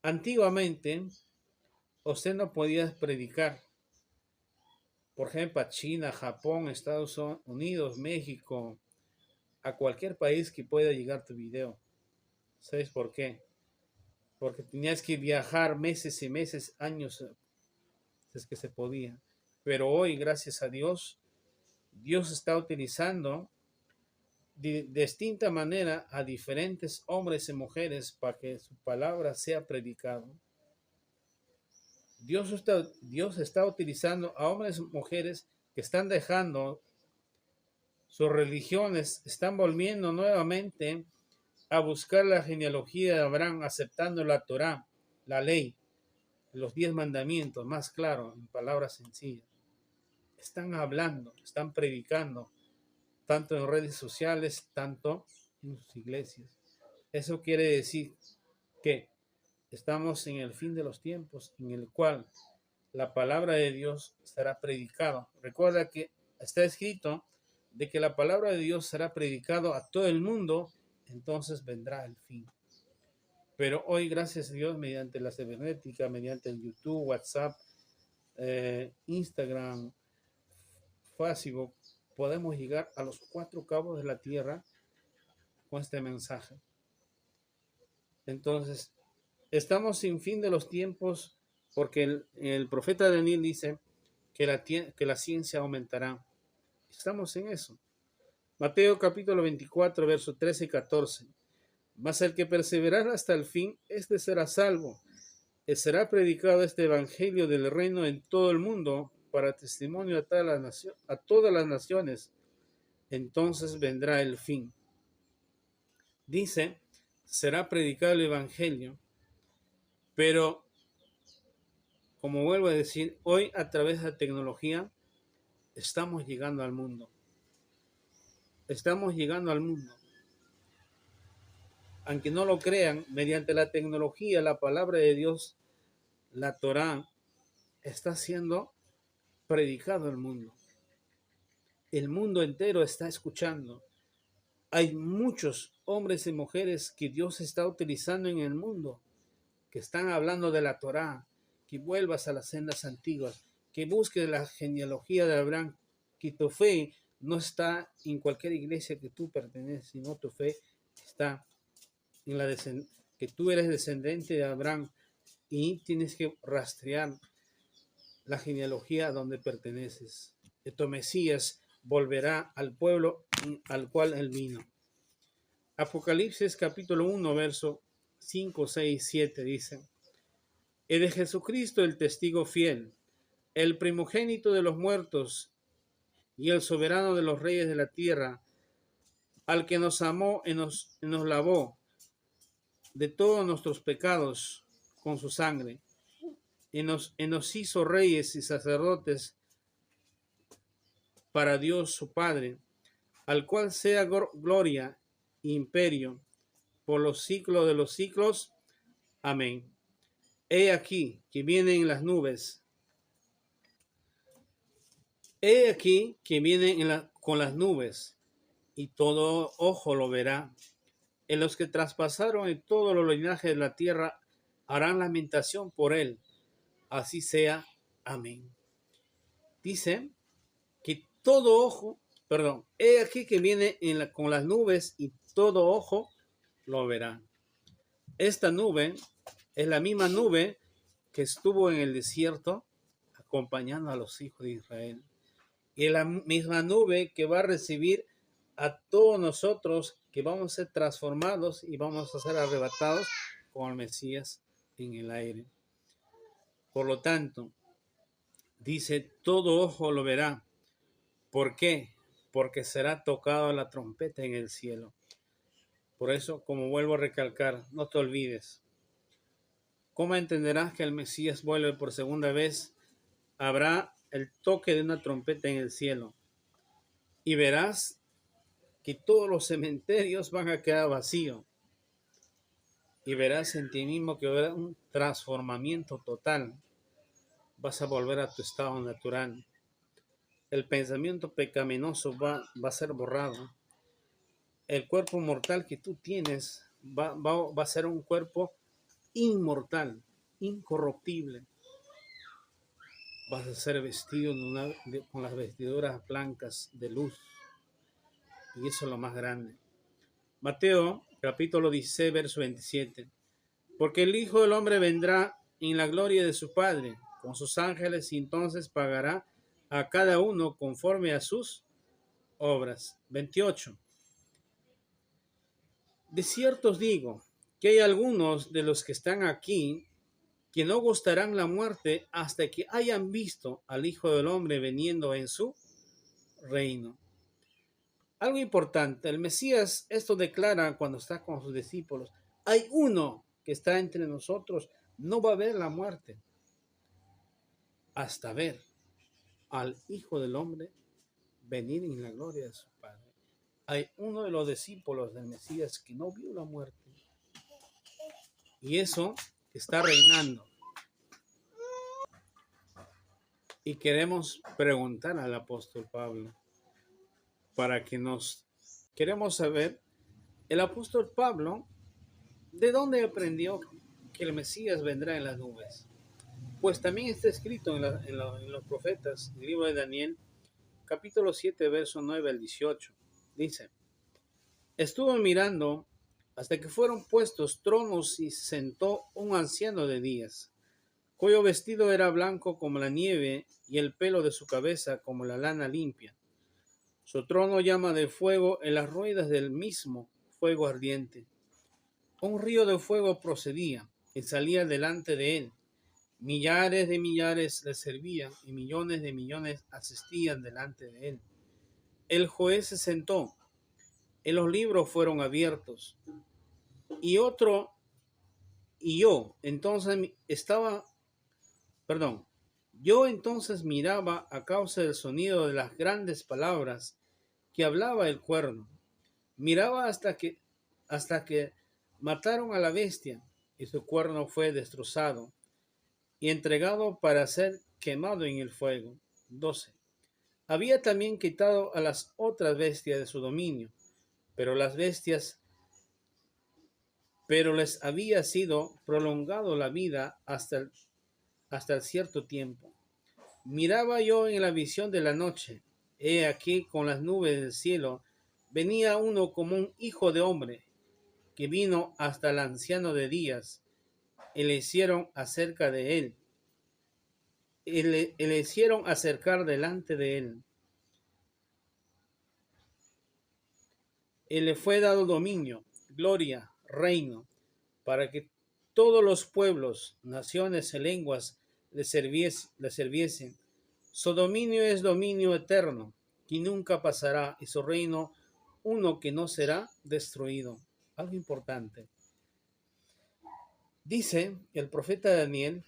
Antiguamente, usted no podía predicar, por ejemplo, a China, Japón, Estados Unidos, México, a cualquier país que pueda llegar tu video. ¿Sabes por qué? Porque tenías que viajar meses y meses, años, si es que se podía. Pero hoy, gracias a Dios, Dios está utilizando de distinta manera a diferentes hombres y mujeres para que su palabra sea predicada. Dios está utilizando a hombres y mujeres que están dejando sus religiones, están volviendo nuevamente a buscar la genealogía de Abraham, aceptando la Torá, la ley, los 10 mandamientos, más claro, en palabras sencillas. Están hablando, están predicando, tanto en redes sociales, tanto en sus iglesias. Eso quiere decir que estamos en el fin de los tiempos, en el cual la palabra de Dios será predicada. Recuerda que está escrito de que la palabra de Dios será predicada a todo el mundo, entonces vendrá el fin. Pero hoy, gracias a Dios, mediante la cibernética, mediante el YouTube, WhatsApp, Instagram, Facebook, podemos llegar a los cuatro cabos de la tierra con este mensaje. Entonces, estamos sin fin de los tiempos porque el profeta Daniel dice que la ciencia aumentará. Estamos en eso. Mateo capítulo 24, versos 13 y 14. Mas el que perseverara hasta el fin, este será salvo. Será predicado este evangelio del reino en todo el mundo para testimonio a todas las naciones. Entonces vendrá el fin. Dice, será predicado el evangelio, pero como vuelvo a decir, hoy a través de la tecnología estamos llegando al mundo. Estamos llegando al mundo. Aunque no lo crean, mediante la tecnología, la palabra de Dios, la Torá, está siendo predicado al mundo. El mundo entero está escuchando. Hay muchos hombres y mujeres que Dios está utilizando en el mundo, que están hablando de la Torá, que vuelvas a las sendas antiguas, que busques la genealogía de Abraham, que tu fe no está en cualquier iglesia que tú perteneces, sino tu fe está en que tú eres descendiente de Abraham y tienes que rastrear la genealogía donde perteneces. Que tu Mesías volverá al pueblo al cual él vino. Apocalipsis capítulo 1, verso 5, 6, 7 dice: Y de Jesucristo el testigo fiel, el primogénito de los muertos y el soberano de los reyes de la tierra, al que nos amó y nos lavó de todos nuestros pecados con su sangre, y nos hizo reyes y sacerdotes para Dios su Padre, al cual sea gloria e imperio por los siglos de los siglos. Amén. He aquí que viene en las nubes. He aquí que viene con las nubes, y todo ojo lo verá. En los que traspasaron en todos los linajes de la tierra harán lamentación por él. Así sea. Amén. Dice que todo ojo, he aquí que viene con las nubes y todo ojo lo verá. Esta nube es la misma nube que estuvo en el desierto acompañando a los hijos de Israel. Y es la misma nube que va a recibir a todos nosotros, que vamos a ser transformados y vamos a ser arrebatados con el Mesías en el aire. Por lo tanto, dice, todo ojo lo verá. ¿Por qué? Porque será tocado la trompeta en el cielo. Por eso, como vuelvo a recalcar, no te olvides. ¿Cómo entenderás que el Mesías vuelve por segunda vez? Habrá el toque de una trompeta en el cielo. Y verás que todos los cementerios van a quedar vacíos. Y verás en ti mismo que habrá un transformamiento total. Vas a volver a tu estado natural. El pensamiento pecaminoso va a ser borrado. El cuerpo mortal que tú tienes va a ser un cuerpo inmortal, incorruptible. Vas a ser vestido con las vestiduras blancas de luz. Y eso es lo más grande. Mateo capítulo 16, verso 27. Porque el Hijo del Hombre vendrá en la gloria de su Padre con sus ángeles, y entonces pagará a cada uno conforme a sus obras. 28. De cierto os digo que hay algunos de los que están aquí que no gustarán la muerte hasta que hayan visto al Hijo del Hombre viniendo en su reino. Algo importante, el Mesías esto declara cuando está con sus discípulos: hay uno que está entre nosotros, no va a ver la muerte hasta ver al Hijo del Hombre venir en la gloria de su Padre. Hay uno de los discípulos del Mesías que no vio la muerte, y eso está reinando. Y queremos preguntar al apóstol Pablo queremos saber, el apóstol Pablo, ¿de dónde aprendió que el Mesías vendrá en las nubes? Pues también está escrito en los profetas, el libro de Daniel, capítulo 7, verso 9 al 18. Dice, estuvo mirando hasta que fueron puestos tronos y se sentó un anciano de días, cuyo vestido era blanco como la nieve y el pelo de su cabeza como la lana limpia. Su trono llama de fuego en las ruedas del mismo fuego ardiente. Un río de fuego procedía y salía delante de él. Millares de millares le servían y millones de millones asistían delante de él. El juez se sentó y los libros fueron abiertos. Yo entonces miraba a causa del sonido de las grandes palabras que hablaba el cuerno. Miraba hasta que mataron a la bestia y su cuerno fue destrozado y entregado para ser quemado en el fuego. 12. Había también quitado a las otras bestias de su dominio, pero les había sido prolongado la vida hasta el cierto tiempo. Miraba yo en la visión de la noche, he aquí con las nubes del cielo venía uno como un hijo de hombre, que vino hasta el anciano de días, y le hicieron acerca de él, y le hicieron acercar delante de él. Y le fue dado dominio, gloria, reino, para que todos los pueblos, naciones y lenguas le sirviesen. Su dominio es dominio eterno, que nunca pasará, y su reino uno que no será destruido. Algo importante. Dice el profeta Daniel,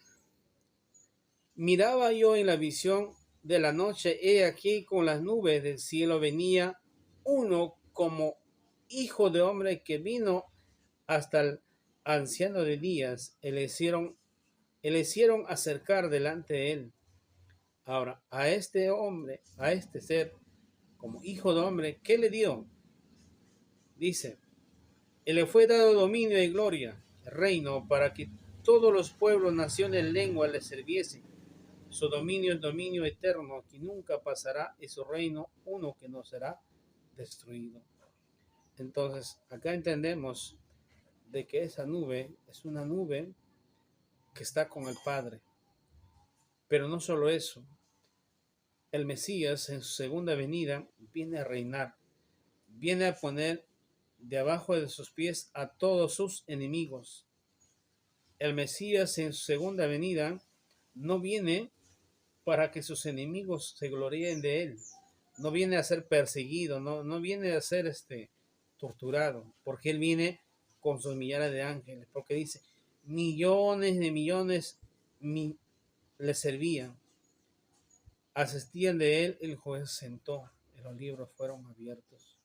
miraba yo en la visión de la noche, he aquí con las nubes del cielo venía uno como hijo de hombre que vino hasta el anciano de días, y le hicieron acercar delante de él. Ahora, a este hombre, a este ser, como hijo de hombre, ¿qué le dio? Dice, y le fue dado dominio y gloria, reino, para que todos los pueblos, naciones, lenguas le sirviesen. Su dominio es dominio eterno, que nunca pasará, y su reino uno que no será destruido. Entonces, acá entendemos de que esa nube es una nube que está con el Padre. Pero no solo eso, el Mesías en su segunda venida viene a reinar, viene a poner debajo de sus pies a todos sus enemigos. El Mesías en su segunda venida no viene para que sus enemigos se gloríen de él, no viene a ser perseguido, no viene a ser torturado, porque él viene con sus millares de ángeles, porque dice, millones de millones le servían, asistían de él, el juez sentó y los libros fueron abiertos.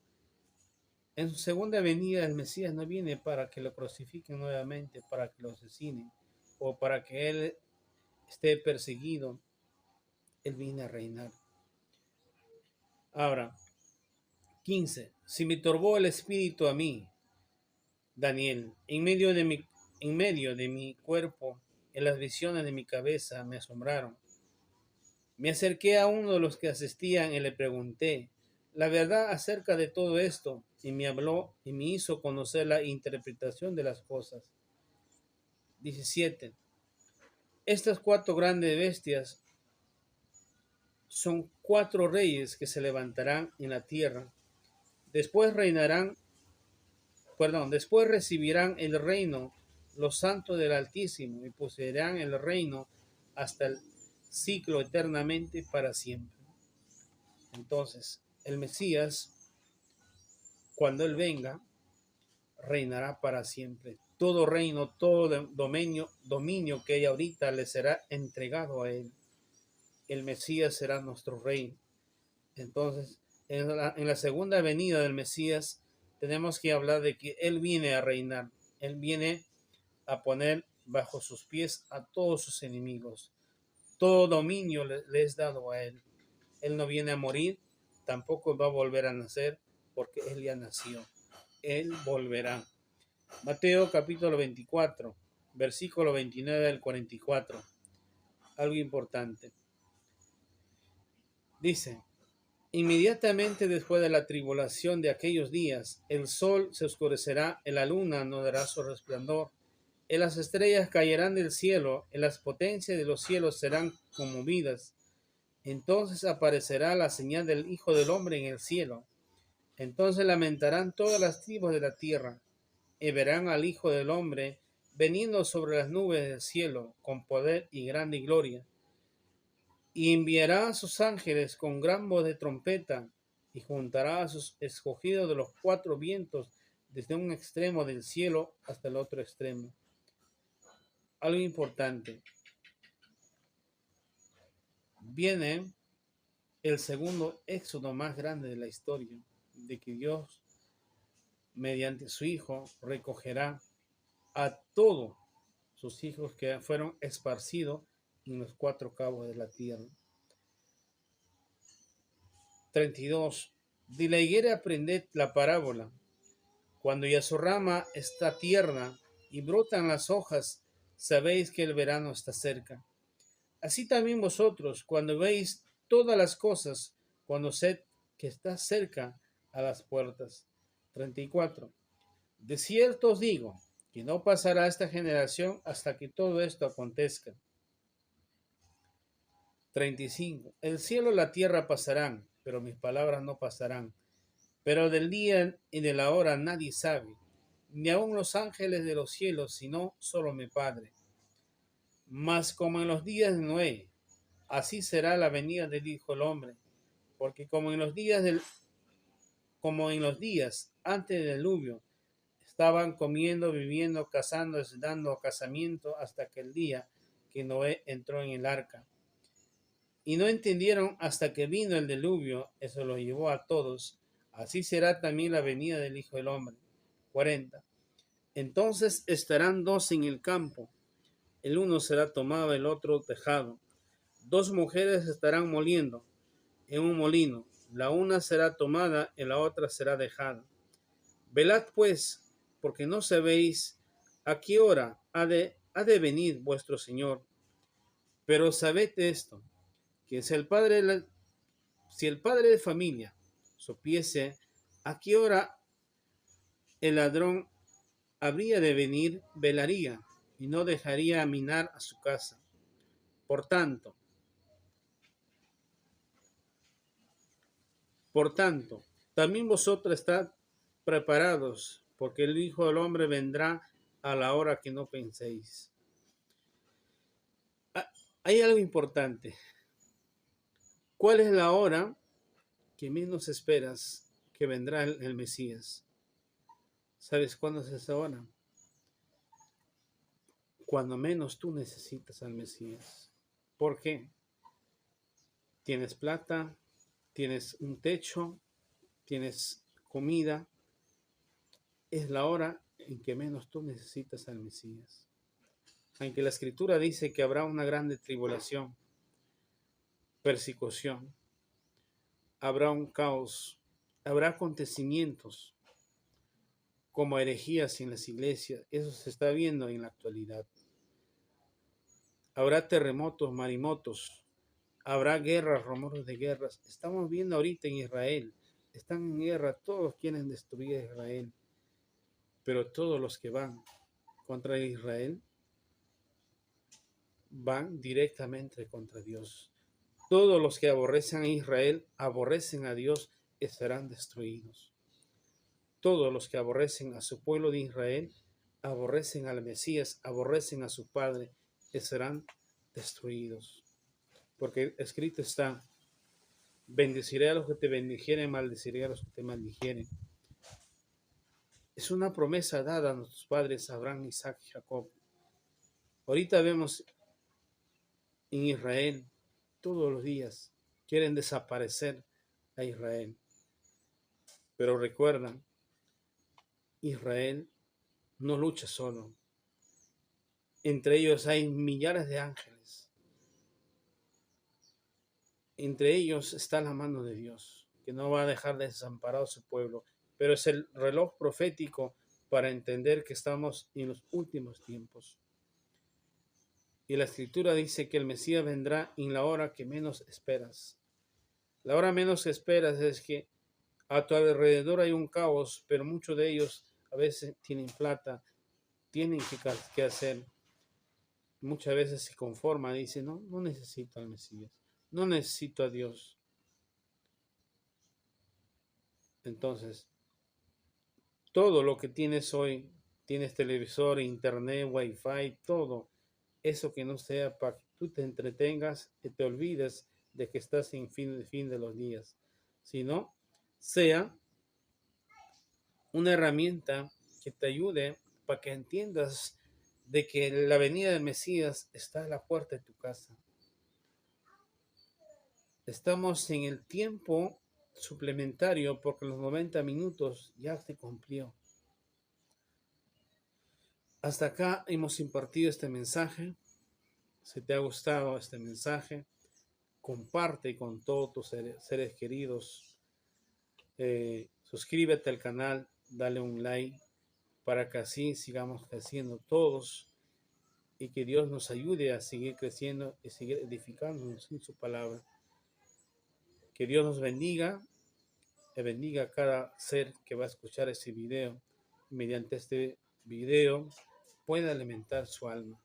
En su segunda venida el Mesías no viene para que lo crucifiquen nuevamente, para que lo asesinen o para que él esté perseguido. Él viene a reinar. Ahora, 15. Si me turbó el espíritu a mí, Daniel, en medio de mi cuerpo, en las visiones de mi cabeza me asombraron. Me acerqué a uno de los que asistían y le pregunté la verdad acerca de todo esto, y me habló y me hizo conocer la interpretación de las cosas. 17. Estas 4 grandes bestias son 4 reyes que se levantarán en la tierra. Después recibirán el reino los santos del Altísimo y poseerán el reino hasta el ciclo eternamente para siempre. Entonces, el Mesías, cuando Él venga, reinará para siempre. Todo reino, todo dominio que hay ahorita le será entregado a Él. El Mesías será nuestro rey. Entonces, en la segunda venida del Mesías, tenemos que hablar de que Él viene a reinar. Él viene a poner bajo sus pies a todos sus enemigos. Todo dominio le es dado a Él. Él no viene a morir, tampoco va a volver a nacer, porque Él ya nació. Él volverá. Mateo capítulo 24, versículo 29 al 44. Algo importante. Dice, Inmediatamente después de la tribulación de aquellos días, el sol se oscurecerá, y la luna no dará su resplandor, y las estrellas caerán del cielo, y las potencias de los cielos serán conmovidas. Entonces aparecerá la señal del Hijo del Hombre en el cielo. Entonces lamentarán todas las tribus de la tierra, y verán al Hijo del Hombre veniendo sobre las nubes del cielo, con poder y grande gloria. Y enviará a sus ángeles con gran voz de trompeta, y juntará a sus escogidos de los cuatro vientos, desde un extremo del cielo hasta el otro extremo. Algo importante. Viene el segundo éxodo más grande de la historia, de que Dios, mediante su Hijo, recogerá a todos sus hijos que fueron esparcidos en los cuatro cabos de la tierra. 32. De la higuera aprended la parábola. Cuando ya su rama está tierna y brotan las hojas, sabéis que el verano está cerca. Así también vosotros, cuando veis todas las cosas, conoced que está cerca a las puertas. 34. De cierto os digo que no pasará esta generación hasta que todo esto acontezca. 35. El cielo y la tierra pasarán, pero mis palabras no pasarán. Pero del día y de la hora nadie sabe, ni aun los ángeles de los cielos, sino solo mi Padre. Mas como en los días de Noé, así será la venida del Hijo del Hombre, porque como en los días antes del diluvio, estaban comiendo, viviendo, casándose, dando casamiento hasta aquel día que Noé entró en el arca. Y no entendieron hasta que vino el diluvio, eso los llevó a todos. Así será también la venida del Hijo del Hombre. 40. Entonces estarán dos en el campo, el uno será tomado, el otro dejado. Dos mujeres estarán moliendo en un molino, la una será tomada y la otra será dejada. Velad pues, porque no sabéis a qué hora ha de venir vuestro Señor. Pero sabed esto, que si el padre de familia supiese a qué hora el ladrón habría de venir, velaría y no dejaría minar a su casa. Por tanto, también vosotros estad preparados, porque el Hijo del Hombre vendrá a la hora que no penséis. Hay algo importante. ¿Cuál es la hora que menos esperas que vendrá el Mesías? ¿Sabes cuándo es esa hora? Cuando menos tú necesitas al Mesías. ¿Por qué? Tienes plata, tienes un techo, tienes comida. Es la hora en que menos tú necesitas al Mesías. Aunque la Escritura dice que habrá una grande tribulación, persecución, habrá un caos, habrá acontecimientos como herejías en las iglesias. Eso se está viendo en la actualidad. Habrá terremotos, maremotos, habrá guerras, rumores de guerras. Estamos viendo ahorita en Israel, están en guerra, todos quieren destruir a Israel, pero todos los que van contra Israel van directamente contra Dios. Todos los que aborrecen a Israel, aborrecen a Dios y serán destruidos. Todos los que aborrecen a su pueblo de Israel, aborrecen al Mesías, aborrecen a su Padre y serán destruidos. Porque escrito está, bendeciré a los que te bendijeren, maldeciré a los que te maldijeren. Es una promesa dada a nuestros padres Abraham, Isaac y Jacob. Ahorita vemos en Israel, todos los días quieren desaparecer a Israel. Pero recuerdan, Israel no lucha solo. Entre ellos hay millares de ángeles. Entre ellos está la mano de Dios, que no va a dejar desamparado a su pueblo. Pero es el reloj profético para entender que estamos en los últimos tiempos. Y la Escritura dice que el Mesías vendrá en la hora que menos esperas. La hora menos que esperas es que a tu alrededor hay un caos, pero muchos de ellos a veces tienen plata, tienen que hacer. Muchas veces se conforman y dicen, no, no necesito al Mesías, no necesito a Dios. Entonces, todo lo que tienes hoy, tienes televisor, internet, wifi, todo, eso que no sea para que tú te entretengas y te olvides de que estás en fin de los días, sino sea una herramienta que te ayude para que entiendas de que la venida del Mesías está a la puerta de tu casa. Estamos en el tiempo suplementario porque los 90 minutos ya se cumplió. Hasta acá hemos impartido este mensaje. Si te ha gustado este mensaje, comparte con todos tus seres queridos. Suscríbete al canal, dale un like para que así sigamos creciendo todos y que Dios nos ayude a seguir creciendo y seguir edificándonos en su palabra. Que Dios nos bendiga y bendiga a cada ser que va a escuchar este video y mediante este video pueda alimentar su alma.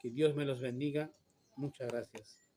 Que Dios me los bendiga. Muchas gracias.